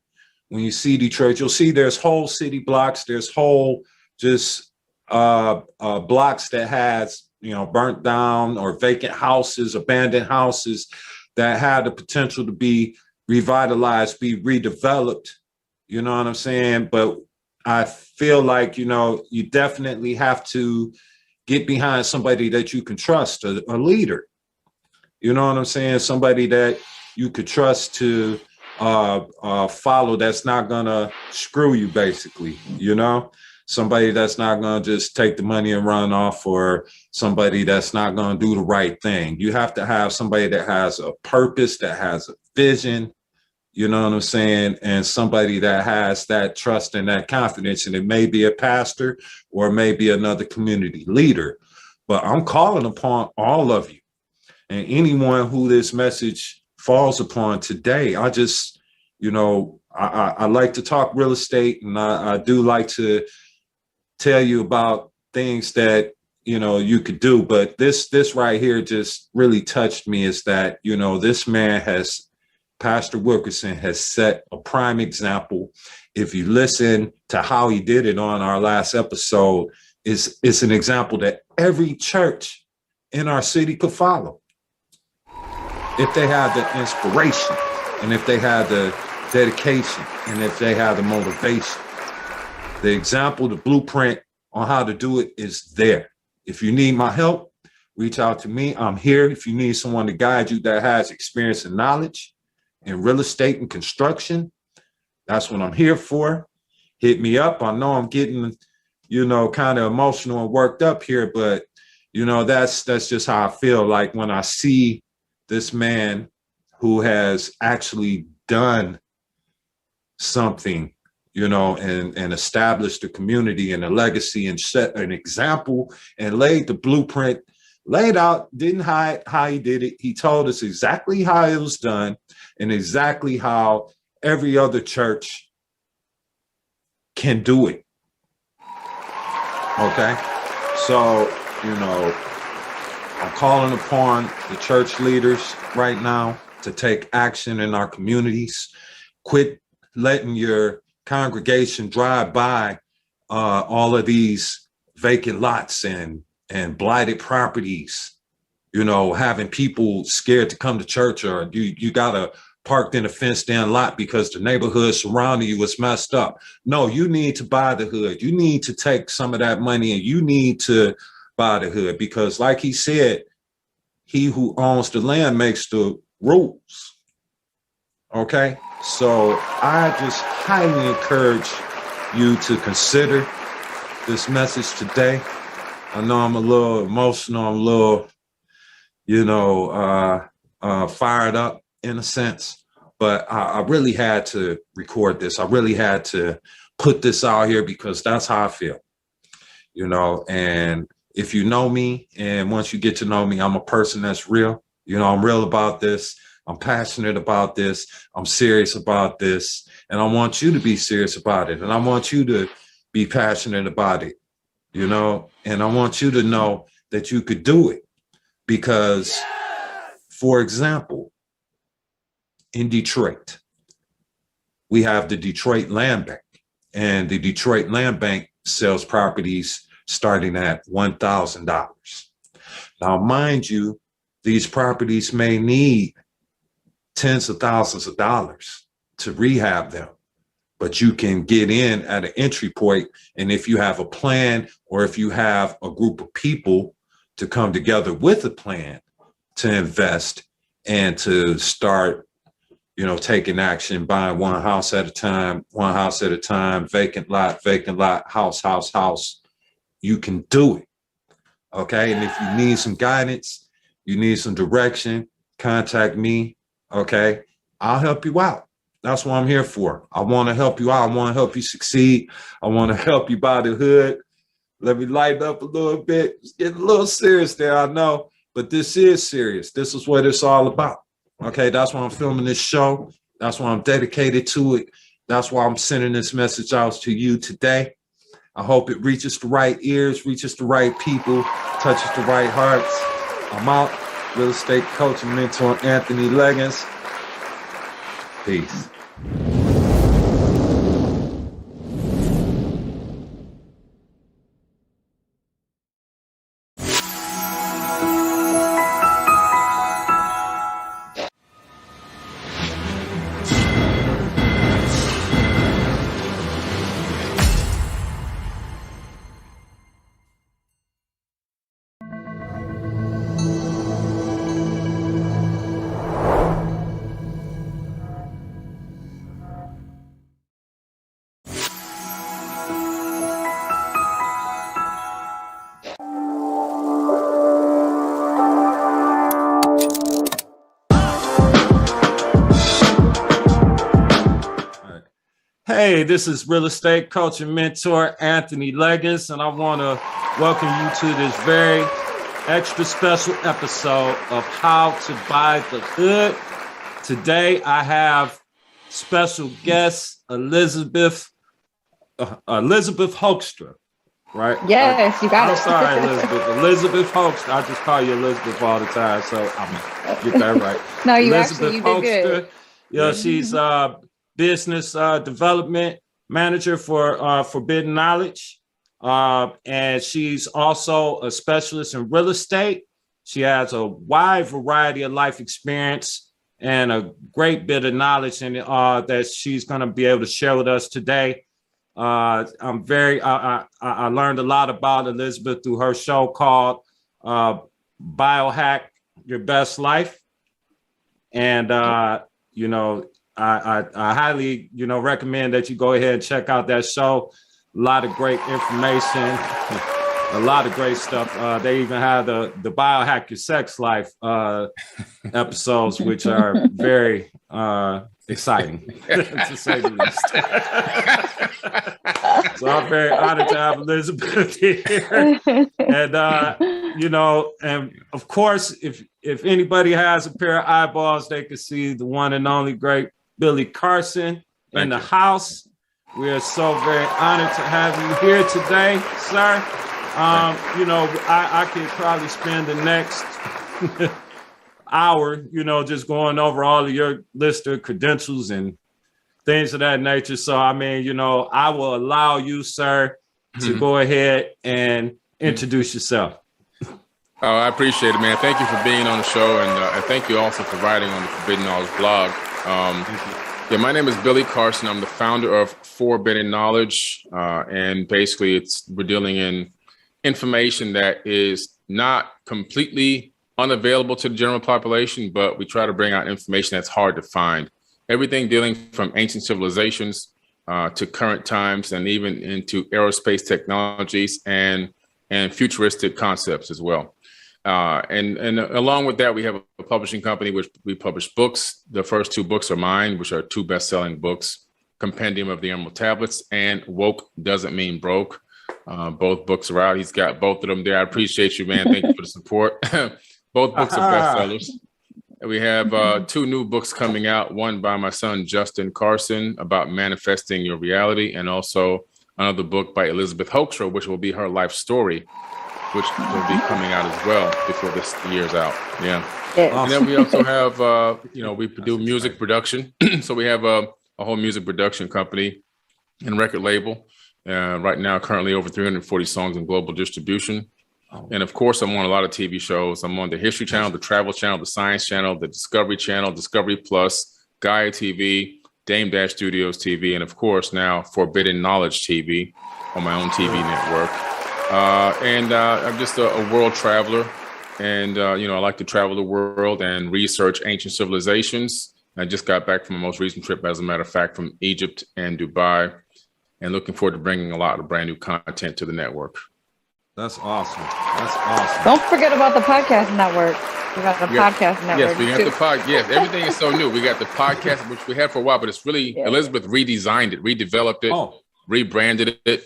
E: when you see Detroit, you'll see there's whole city blocks. There's whole just blocks that has, you know, burnt down or vacant houses, abandoned houses that had the potential to be revitalized, be redeveloped. You know what I'm saying? But I feel like, you know, you definitely have to get behind somebody that you can trust, a leader. You know what I'm saying? Somebody that you could trust to follow, that's not gonna screw you, basically, you know? Somebody that's not gonna just take the money and run off, or somebody that's not gonna do the right thing. You have to have somebody that has a purpose, that has a vision, you know what I'm saying? And somebody that has that trust and that confidence. And it may be a pastor or maybe another community leader. But I'm calling upon all of you and anyone who this message falls upon today. I just, you know, I like to talk real estate, and I do like to tell you about things that, you know, you could do. But this right here just really touched me, is that, you know, this man has, Pastor Wilkerson has set a prime example. If you listen to how he did it on our last episode, it's an example that every church in our city could follow. If they had the inspiration, and if they had the dedication, and if they had the motivation. The example, the blueprint on how to do it is there. If you need my help, reach out to me. I'm here. If you need someone to guide you that has experience and knowledge in real estate and construction, that's what I'm here for. Hit me up. I know I'm getting, you know, kind of emotional and worked up here, but, you know, that's just how I feel. Like when I see this man who has actually done something, you know, and established a community and a legacy and set an example and laid the blueprint, laid out, didn't hide how he did it. He told us exactly how it was done and exactly how every other church can do it. Okay. So, you know, I'm calling upon the church leaders right now to take action in our communities. Quit letting your congregation drive by all of these vacant lots and blighted properties, you know, having people scared to come to church, or you got to parked in a fenced-in lot because the neighborhood surrounding you was messed up. No, you need to buy the hood. You need to take some of that money and you need to buy the hood, because like he said, he who owns the land makes the rules. Okay, so I just highly encourage you to consider this message today. I know I'm a little emotional, I'm a little, you know, fired up in a sense, but I really had to record this. I really had to put this out here because that's how I feel, you know. And if you know me, and once you get to know me, I'm a person that's real. You know, I'm real about this. I'm passionate about this. I'm serious about this. And I want you to be serious about it. And I want you to be passionate about it, you know, and I want you to know that you could do it. Because, for example, in Detroit, we have the Detroit Land Bank, and the Detroit Land Bank sells properties starting at $1,000. Now, mind you, these properties may need tens of thousands of dollars to rehab them, but you can get in at an entry point. And if you have a plan, or if you have a group of people to come together with a plan to invest and to start taking action, buying one house at a time, vacant lot, house. You can do it. Okay. And if you need some guidance, you need some direction, contact me. Okay. I'll help you out. That's what I'm here for. I want to help you out. I want to help you succeed. I want to help you buy the hood. Let me lighten up a little bit. It's getting a little serious there, I know, but this is serious. This is what it's all about. Okay, that's why I'm filming this show. That's why I'm dedicated to it. That's why I'm sending this message out to you today. I hope it reaches the right ears, reaches the right people, touches the right hearts. I'm out. Real estate coach and mentor AnThony Legins. Peace.
D: Hey, this is real estate coach and mentor AnThony Legins, and I want to welcome you to this very extra special episode of How to Buy the Hood. Today, I have special guest Elizabeth Hoekstra, right?
F: Yes, you got
D: I'm
F: it.
D: sorry, Elizabeth Hoekstra. I just call you Elizabeth all the time, so I'm gonna get that right.
F: No, you
D: Elizabeth
F: did good.
D: Yeah, she's business development manager for Forbidden Knowledge. And she's also a specialist in real estate. She has a wide variety of life experience and a great bit of knowledge that she's going to be able to share with us today. I learned a lot about Elizabeth through her show called Biohack Your Best Life. And, I highly, recommend that you go ahead and check out that show. A lot of great information, a lot of great stuff. They even have the Biohack Your Sex Life episodes, which are very exciting, to say the least. So I'm very honored to have Elizabeth here. And, and of course, if anybody has a pair of eyeballs, they can see the one and only great Billy Carson in the house. We are so very honored to have you here today, sir. I could probably spend the next hour, just going over all of your list of credentials and things of that nature. So, I will allow you, sir, to go ahead and introduce yourself.
G: Oh, I appreciate it, man. Thank you for being on the show, and thank you also for writing on the Forbidden Knowledge blog. My name is Billy Carson. I'm the founder of Forbidden Knowledge, and basically we're dealing in information that is not completely unavailable to the general population, but we try to bring out information that's hard to find. Everything dealing from ancient civilizations to current times, and even into aerospace technologies and futuristic concepts as well. And along with that, we have a publishing company which we publish books. The first two books are mine, which are two best-selling books, Compendium of the Emerald Tablets and Woke Doesn't Mean Broke. Both books are out. He's got both of them there. I appreciate you, man. Thank you for the support. Both books are bestsellers. We have two new books coming out, one by my son, Justin Carson, about manifesting your reality, and also another book by Elizabeth Hoekstra, which will be her life story, which will be coming out as well before this year's out. Yeah. And then we also have, we do music production. So we have a whole music production company and record label. Right now, currently over 340 songs in global distribution. And of course, I'm on a lot of TV shows. I'm on the History Channel, the Travel Channel, the Science Channel, the Discovery Channel, Discovery Plus, Gaia TV, Dame Dash Studios TV, and of course now Forbidden Knowledge TV on my own TV network. I'm just a world traveler, and I like to travel the world and research ancient civilizations I just got back from my most recent trip, as a matter of fact, from Egypt and Dubai, and looking forward to bringing a lot of brand new content to the network.
E: That's awesome. That's awesome.
F: Don't forget about the podcast network. We got the podcast network.
G: Yes, we have the podcast. Yes, everything is so new. We got the podcast, which we had for a while, but it's really, Elizabeth redesigned it, redeveloped it, rebranded it,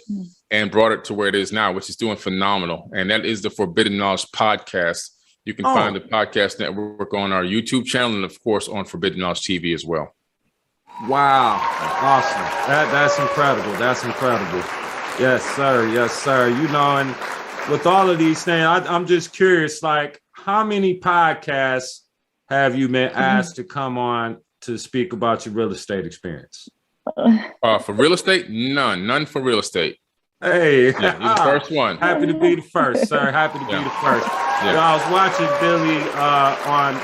G: and brought it to where it is now, which is doing phenomenal. And that is the Forbidden Knowledge Podcast. You can find the podcast network on our YouTube channel and, of course, on Forbidden Knowledge TV as well.
E: Wow. Awesome. That's incredible. That's incredible. Yes, sir. Yes, sir. You know, and with all of these things, I'm just curious, like, how many podcasts have you been asked to come on to speak about your real estate experience?
G: For real estate, none for real estate.
E: Hey,
G: you're the first one.
E: Happy to be the first, sir. Happy to be the first.
G: Yeah.
E: I was watching Billy on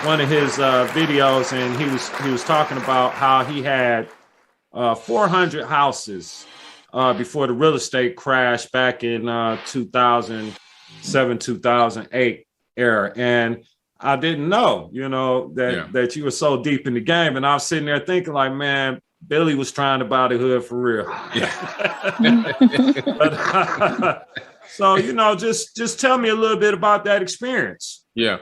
E: one of his videos, and he was talking about how he had 400 houses before the real estate crash back in 2007, 2008 era. And I didn't know, that you were so deep in the game. And I was sitting there thinking, like, man, Billy was trying to buy the hood for real. Yeah. But, so, just tell me a little bit about that experience.
G: Yeah,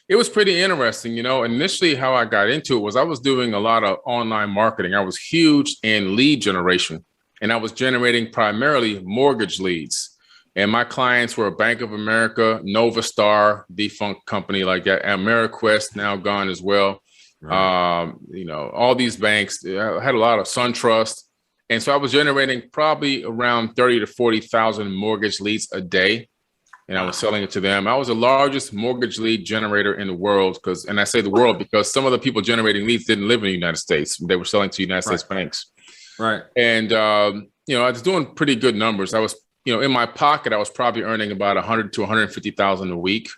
G: it was pretty interesting. Initially how I got into it was I was doing a lot of online marketing. I was huge in lead generation, and I was generating primarily mortgage leads. And my clients were Bank of America, Nova Star, defunct company like that, AmeriQuest, now gone as well. Right. All these banks. I had a lot of SunTrust. And so I was generating probably around 30 to 40,000 mortgage leads a day. And I was selling it to them. I was the largest mortgage lead generator in the world and I say the world because some of the people generating leads didn't live in the United States. They were selling to United States banks. Right. And, I was doing pretty good numbers. I was, in my pocket, I was probably earning about 100 to 150,000 a week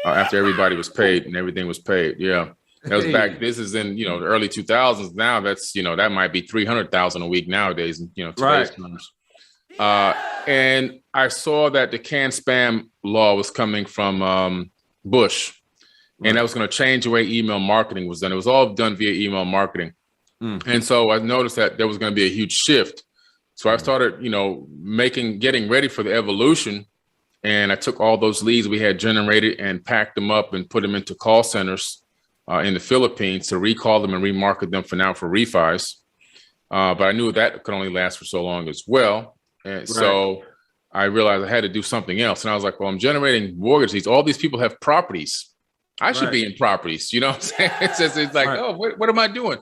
G: after everybody was paid and everything was paid. Yeah. That was back. This is in, the early 2000s. Now that's, that might be 300,000 a week nowadays, today's numbers. And I saw that the CAN-SPAM law was coming from Bush, and that was going to change the way email marketing was done. It was all done via email marketing. And so I noticed that there was going to be a huge shift. So I started, getting ready for the evolution. And I took all those leads we had generated and packed them up and put them into call centers in the Philippines to recall them and remarket them for refis. But I knew that could only last for so long as well. And so I realized I had to do something else. And I was like, well, I'm generating mortgage leads. All these people have properties. I should be in properties. You know what I'm saying? It's like, oh, what am I doing?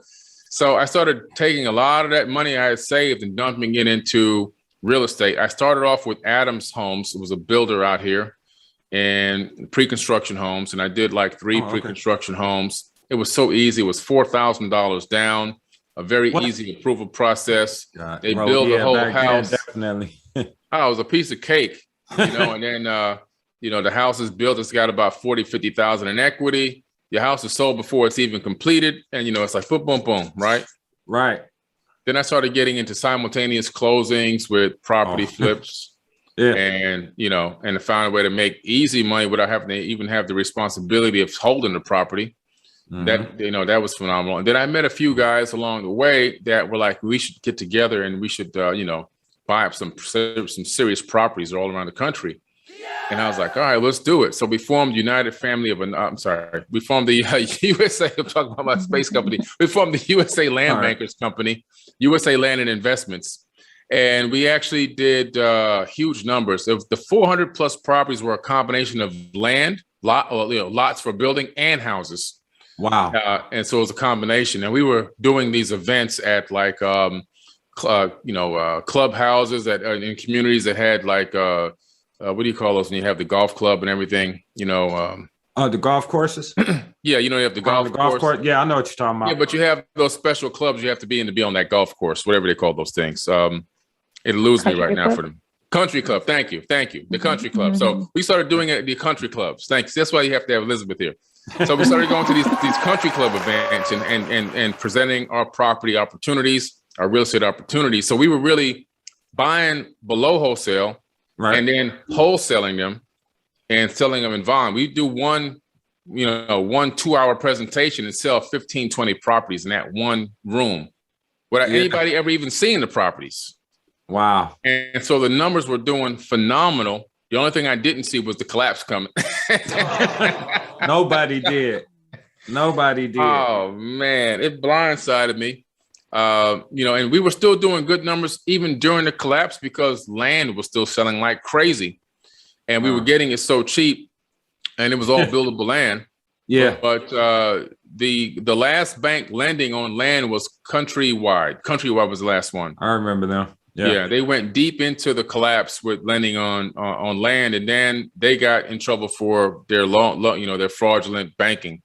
G: So I started taking a lot of that money I had saved and dumping it into real estate. I started off with Adams Homes. It was a builder out here, and pre-construction homes. And I did like 3 pre-construction homes. It was so easy. It was $4,000 down, a very easy approval process. They build the whole house. Definitely. It was a piece of cake, and then, the house is built. It's got about 40, 50,000 in equity. Your house is sold before it's even completed. And, it's like boom, boom, boom, right? Right. Then I started getting into simultaneous closings with property flips. Yeah. And, and I found a way to make easy money without having to even have the responsibility of holding the property. That, that was phenomenal. And then I met a few guys along the way that were like, we should get together and we should, buy up some serious properties all around the country. And I was like, all right, let's do it. So we formed United Family of, we formed the USA, I'm talking about my space company. We formed the USA Land Bankers Company, USA Land and Investments. And we actually did huge numbers. The 400 plus properties were a combination of land, lots for building and houses. Wow. And so it was a combination. And we were doing these events at like, clubhouses in communities that had like, what do you call those when you have the golf club and everything, the golf courses? Yeah. You have the golf course. Yeah. I know what you're talking about. Yeah. But you have those special clubs you have to be in to be on that golf course, whatever they call those things. It'll lose me right now for them. Country club. Thank you. The country club. So we started doing it at the country clubs. Thanks. That's why you have to have Elizabeth here. So we started going to these country club events and presenting our property opportunities, our real estate opportunities. So we were really buying below wholesale and then wholesaling them and selling them in volume. We do one 1 2-hour presentation and sell 15, 20 properties in that one room without anybody ever even seeing the properties.
E: Wow.
G: And so the numbers were doing phenomenal. The only thing I didn't see was the collapse coming.
E: Nobody did.
G: Oh man, it blindsided me. And we were still doing good numbers even during the collapse because land was still selling like crazy. And we were getting it so cheap, and it was all buildable land.
E: Yeah.
G: But the last bank lending on land was Countrywide. Countrywide was the last one.
E: I remember them.
G: Yeah, they went deep into the collapse with lending on land, and then they got in trouble for their their fraudulent banking.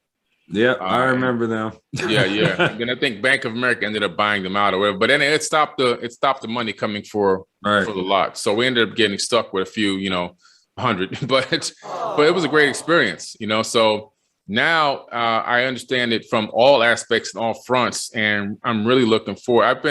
E: Yeah, I remember them.
G: Yeah. And then I think Bank of America ended up buying them out or whatever. But then it stopped the money coming for the lot. So we ended up getting stuck with a few, 100. But it was a great experience, So now I understand it from all aspects and all fronts, and I'm really looking forward. I've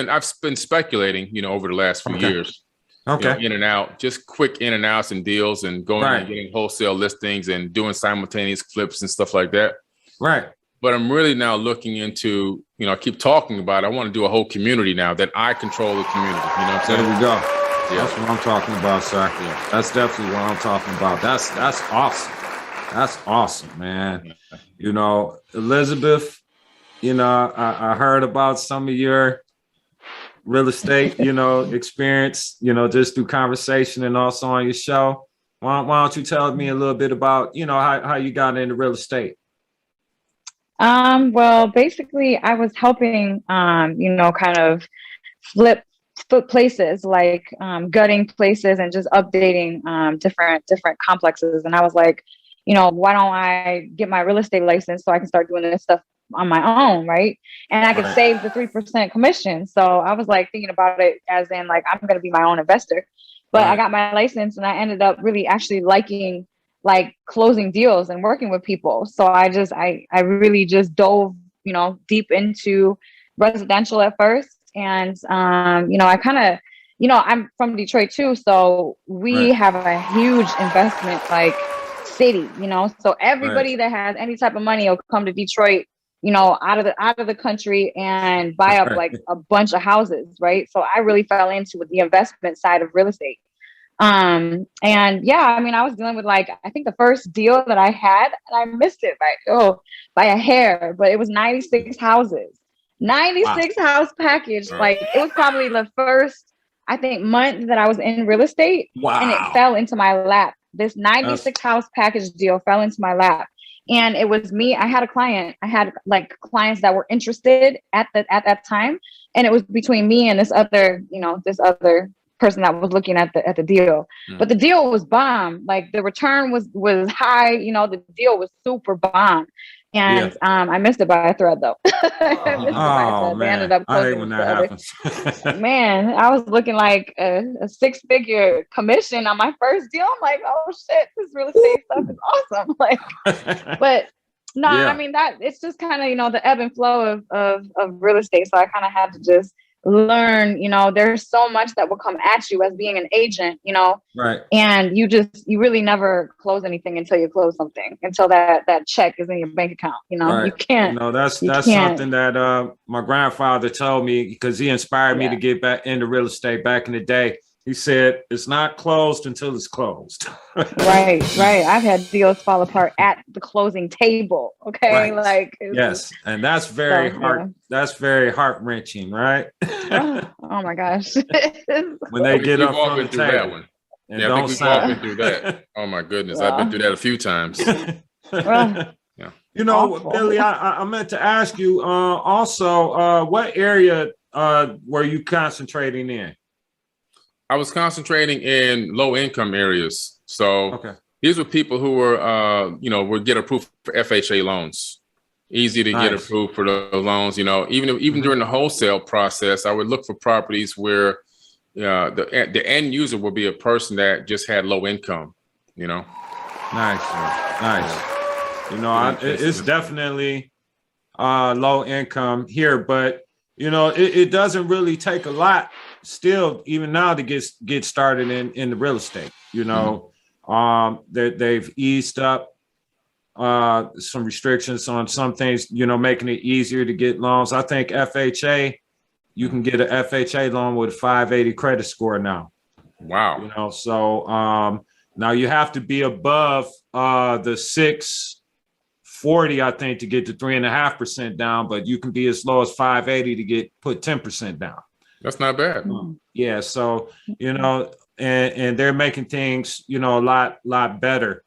G: been speculating, over the last few years. In and out, just quick in and outs and deals, and going and getting wholesale listings and doing simultaneous flips and stuff like that.
E: Right.
G: But I'm really now looking into, I keep talking about it. I want to do a whole community now that I control the community. You know what I'm saying?
E: There we go.
G: Yeah.
E: That's what I'm talking about, sir. Yeah. That's definitely what I'm talking about. That's awesome. That's awesome, man. Elizabeth, I heard about some of your real estate, experience, just through conversation and also on your show. Why don't you tell me a little bit about, how you got into real estate?
F: Well, basically I was helping, kind of flip places, like gutting places and just updating different complexes. And I was like, why don't I get my real estate license so I can start doing this stuff on my own, right? And I could save the 3% commission. So I was like thinking about it as in like, I'm going to be my own investor. But I got my license and I ended up really actually liking like closing deals and working with people. So I really just dove, deep into residential at first. And, I kind of, I'm from Detroit too. So we have a huge investment, like city, so everybody that has any type of money will come to Detroit, out of the country and buy up like a bunch of houses. Right. So I really fell into the investment side of real estate. I was dealing with like, I think the first deal that I had, and I missed it by a hair, but it was 96 houses, 96 house package. Like it was probably the first, I think, month that I was in real estate.
E: Wow.
F: And it fell into my lap. This 96 house package deal fell into my lap. And it was me. I had a client. I had like clients that were interested at that time. And it was between me and this other person that was looking at the deal. But the deal was bomb. Like the return was high, the deal was super bomb. And I missed it by a thread though.
E: Man.
F: They ended up
E: I hate when that happens.
F: Man, I was looking like a 6-figure commission on my first deal. I'm like, oh shit, this real estate stuff is awesome. Like, but no, I mean that it's just kind of, the ebb and flow of real estate. So I kind of had to just learn, there's so much that will come at you as being an agent,
E: right.
F: And you really never close anything until you close something, until that check is in your bank account.
E: Right.
F: You can't.
E: That's something that my grandfather told me, because he inspired me to get back into real estate back in the day. He said, it's not closed until it's closed.
F: Right. I've had deals fall apart at the closing table. Okay.
E: Right.
F: Like,
E: yes. And that's very that's very heart-wrenching, right?
F: Oh my gosh.
E: When they get up from the
G: through that
E: table.
G: one.
E: And
G: I think we've all been through that. Oh my goodness. I've been through that a few times.
E: Billy, I meant to ask you also, what area were you concentrating in?
G: I was concentrating in low income areas. So these were people who were, would get approved for FHA loans. Easy to get approved for the loans. Even during the wholesale process, I would look for properties where the end user would be a person that just had low income.
E: Nice. It's definitely low income here, but it doesn't really take a lot still, even now, to get started in the real estate. They've eased up
D: some restrictions on some things, you know, making it easier to get loans. I think FHA, you can get an FHA loan with a 580 credit score now.
G: Wow.
D: You know, so now you have to be above the 640, I think, to get to 3.5% down, but you can be as low as 580 to get put 10% down.
G: That's not bad.
D: Yeah. So, you know, and they're making things, you know, a lot better.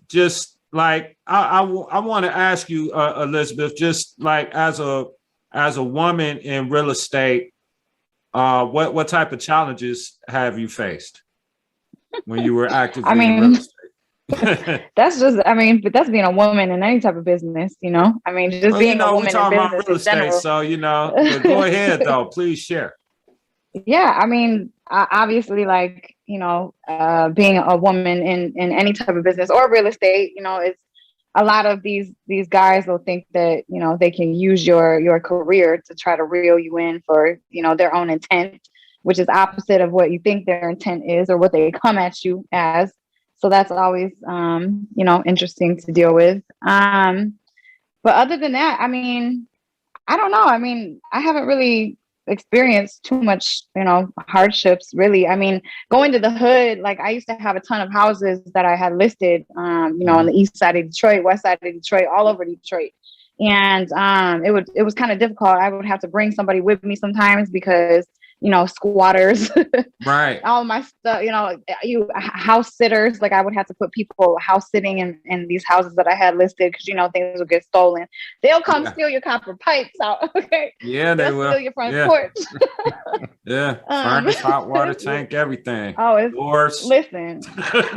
D: Just like I want to ask you, Elizabeth, just like as a woman in real estate, what type of challenges have you faced when you were actively in real estate?
F: That's being a woman in any type of business, you know. I mean, just
D: well,
F: being
D: you know,
F: a woman
D: we talking
F: in
D: about
F: business
D: real
F: in
D: estate,
F: general.
D: so you know. But go ahead, though. Please share.
F: Yeah, I mean, obviously, like, you know, being a woman in any type of business or real estate, you know, it's a lot of these guys will think that, you know, they can use your career to try to reel you in for, you know, their own intent, which is opposite of what you think their intent is or what they come at you as. So that's always, you know, interesting to deal with. But other than that, I mean, I don't know. I mean, I haven't really experienced too much, you know, hardships really. I mean, going to the hood, like I used to have a ton of houses that I had listed, you know, on the east side of Detroit, west side of Detroit, all over Detroit. And it was kind of difficult. I would have to bring somebody with me sometimes because, you know, squatters,
D: right?
F: All my stuff, you know, house sitters. Like I would have to put people house sitting in these houses that I had listed because, you know, things would get stolen. They'll come steal your copper pipes out. Okay.
D: Yeah, they will.
F: Steal your front porch.
D: Yeah. Furnace, hot water tank, everything.
F: Oh, it's
D: doors.
F: Listen.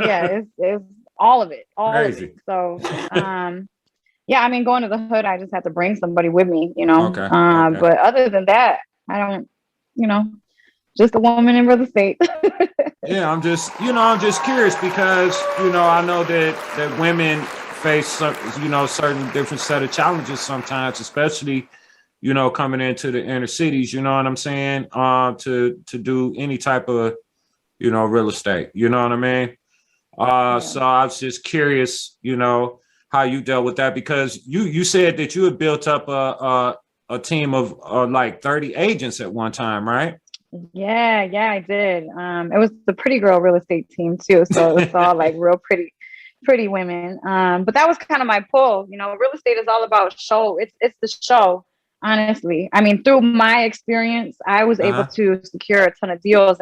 F: Yeah, it's all of it. All
D: Crazy.
F: of it. So yeah, I mean, going to the hood, I just have to bring somebody with me, you know.
D: Okay.
F: But other than that, I don't, you know, just a woman in real estate.
D: Yeah, I'm just curious because, you know, I know that women face, you know, certain different set of challenges sometimes, especially, you know, coming into the inner cities, you know what I'm saying? To do any type of, you know, real estate, you know what I mean? So I was just curious, you know, how you dealt with that because you said that you had built up a team of like 30 agents at one time, right?
F: Yeah, I did. It was the pretty girl real estate team too. So it was all like real pretty women. But that was kind of my pull. You know, real estate is all about show. It's the show, honestly. I mean, through my experience, I was able to secure a ton of deals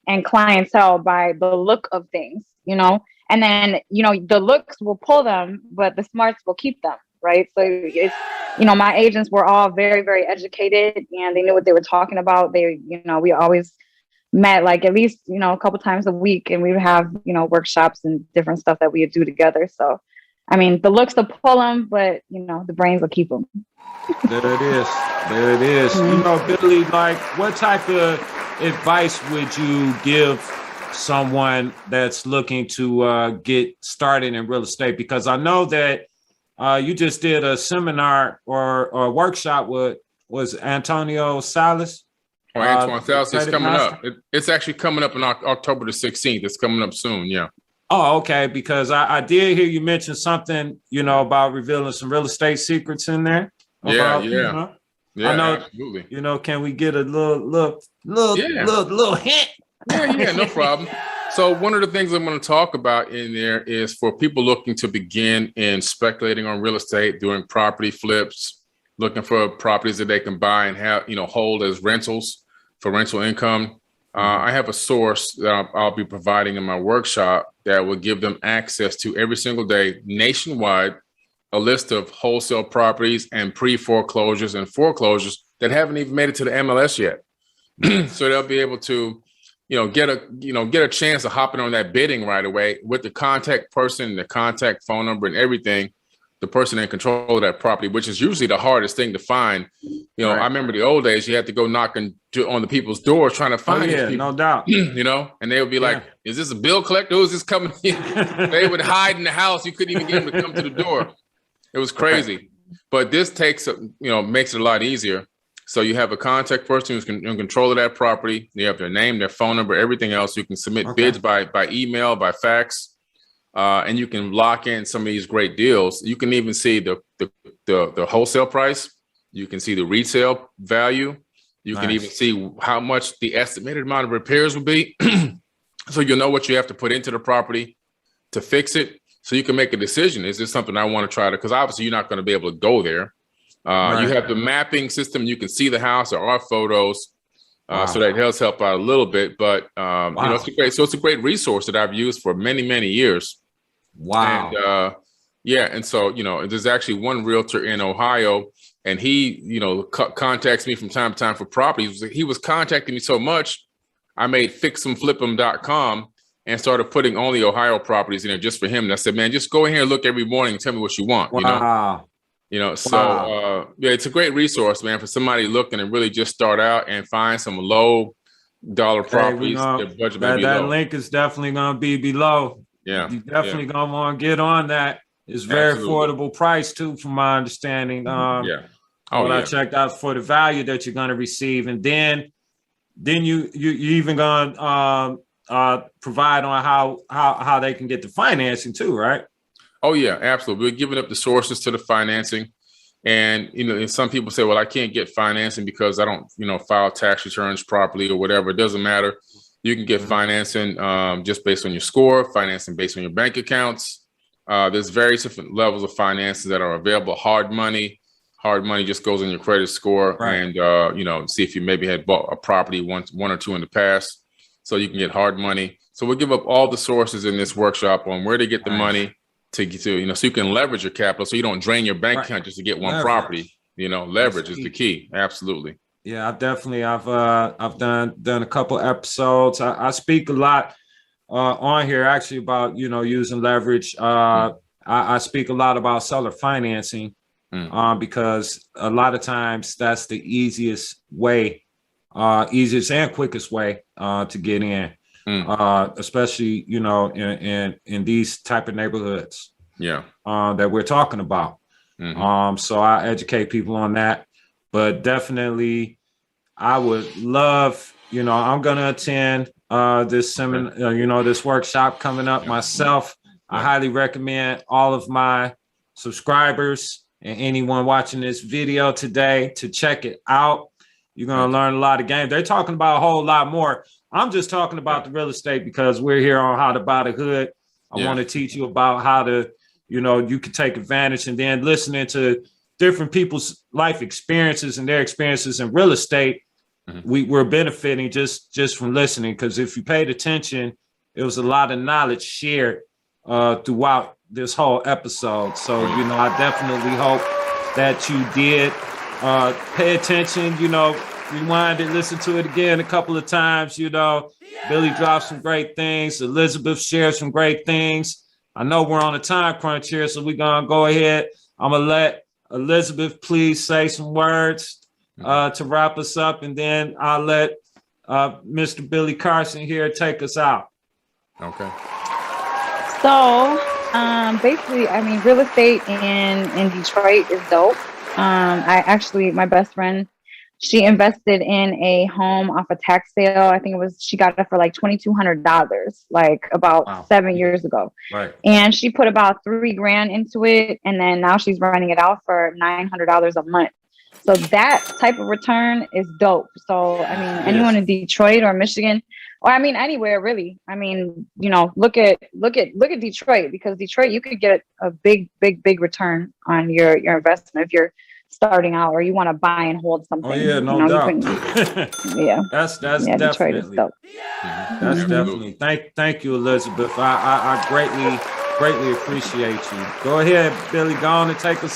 F: and clientele by the look of things, you know. And then, you know, the looks will pull them, but the smarts will keep them, right? So it's, you know, my agents were all very, very educated and they knew what they were talking about. They, you know, we always met like at least, you know, a couple times a week and we would have, you know, workshops and different stuff that we would do together. So, I mean, the looks will pull them, but, you know, the brains will keep them.
D: There it is. Mm-hmm. You know, Billy, like what type of advice would you give someone that's looking to get started in real estate? Because I know that you just did a seminar or a workshop with was Antonio Salas.
G: Oh, Antoine Salas is coming up. It's actually coming up on October the 16th. It's coming up soon. Yeah.
D: Oh, okay. Because I did hear you mention something, you know, about revealing some real estate secrets in there.
G: Yeah.
D: I know,
G: absolutely.
D: You know, can we get a little hint?
G: Yeah, no problem. So one of the things I'm going to talk about in there is for people looking to begin in speculating on real estate, doing property flips, looking for properties that they can buy and have, you know, hold as rentals for rental income. I have a source that I'll be providing in my workshop that will give them access to every single day nationwide, a list of wholesale properties and pre-foreclosures and foreclosures that haven't even made it to the MLS yet. So they'll be able to, get a chance of hopping on that bidding right away with the contact person, the contact phone number and everything, the person in control of that property, which is usually the hardest thing to find. Right. I remember the old days, you had to go knocking on the people's doors trying to find these people,
D: no doubt.
G: And they would be like, is this a bill collector? Who is this coming in? They would hide in the house. You couldn't even get them to come to the door. It was crazy. But this makes it a lot easier. So you have a contact person who's in control of that property. You have their name, their phone number, everything else. You can submit bids by email, by fax. and you can lock in some of these great deals. You can even see the wholesale price. You can see the retail value. You can even see how much the estimated amount of repairs will be. So you'll know what you have to put into the property to fix it. So you can make a decision. Is this something I want to try to, because obviously you're not going to be able to go there. You have the mapping system. You can see the house. There are photos. So that does help out a little bit, but it's a great resource that I've used for many, many years.
E: Wow.
G: And and so, there's actually one realtor in Ohio, and he, contacts me from time to time for properties. He was contacting me so much, I made fixemflip'em.com and started putting only Ohio properties in there just for him. And I said, man, just go in here and look every morning and tell me what you want. It's a great resource, man, for somebody looking to really just start out and find some low dollar properties.
D: That link is definitely going to be below.
G: Yeah.
D: You definitely going to want to get on that. It's very affordable price too, from my understanding. I checked out for the value that you're going to receive. And then you even going to provide on how they can get the financing too, right?
G: Oh yeah, absolutely. We're giving up the sources to the financing. And, and some people say, well, I can't get financing because I don't, file tax returns properly or whatever. It doesn't matter. You can get financing just based on your score, financing based on your bank accounts. There's various different levels of financing that are available. Hard money just goes on your credit score and, see if you maybe had bought a property one or two in the past. So you can get hard money. So we'll give up all the sources in this workshop on where to get the money to so you can leverage your capital so you don't drain your bank account just to get one property. Leverage is the key. Absolutely.
D: Yeah, I've done a couple episodes. I speak a lot on here actually about, using leverage. I speak a lot about seller financing because a lot of times that's the easiest and quickest way to get in. Especially, in these type of neighborhoods that we're talking about. So I educate people on that, but definitely I would love, I'm going to attend this seminar, this workshop coming up myself. I highly recommend all of my subscribers and anyone watching this video today to check it out. You're going to learn a lot of game. They're talking about a whole lot more. I'm just talking about the real estate because we're here on How to Buy the Hood. I want to teach you about how to, you can take advantage, and then listening to different people's life experiences and their experiences in real estate. We're benefiting just from listening, because if you paid attention, it was a lot of knowledge shared throughout this whole episode. So, I definitely hope that you did pay attention, rewind it, listen to it again a couple of times. Billy dropped some great things. Elizabeth shared some great things. I know we're on a time crunch here, so we're going to go ahead. I'm going to let Elizabeth please say some words to wrap us up, and then I'll let Mr. Billy Carson here take us out.
G: Okay.
F: So basically, real estate in Detroit is dope. My best friend, she invested in a home off a tax sale. I think she got it for like $2,200, like about 7 years ago.
D: Right.
F: And she put about $3,000 into it. And then now she's running it out for $900 a month. So that type of return is dope. So, anyone in Detroit or Michigan, or anywhere really, look at Detroit, because Detroit, you could get a big return on your investment if you're starting out or you want to buy and hold something.
D: Oh yeah, no doubt. That's
F: Detroit is
D: definitely
F: dope.
D: That's definitely. Thank you, Elizabeth. I greatly appreciate you. Go ahead, Billy, go on and take us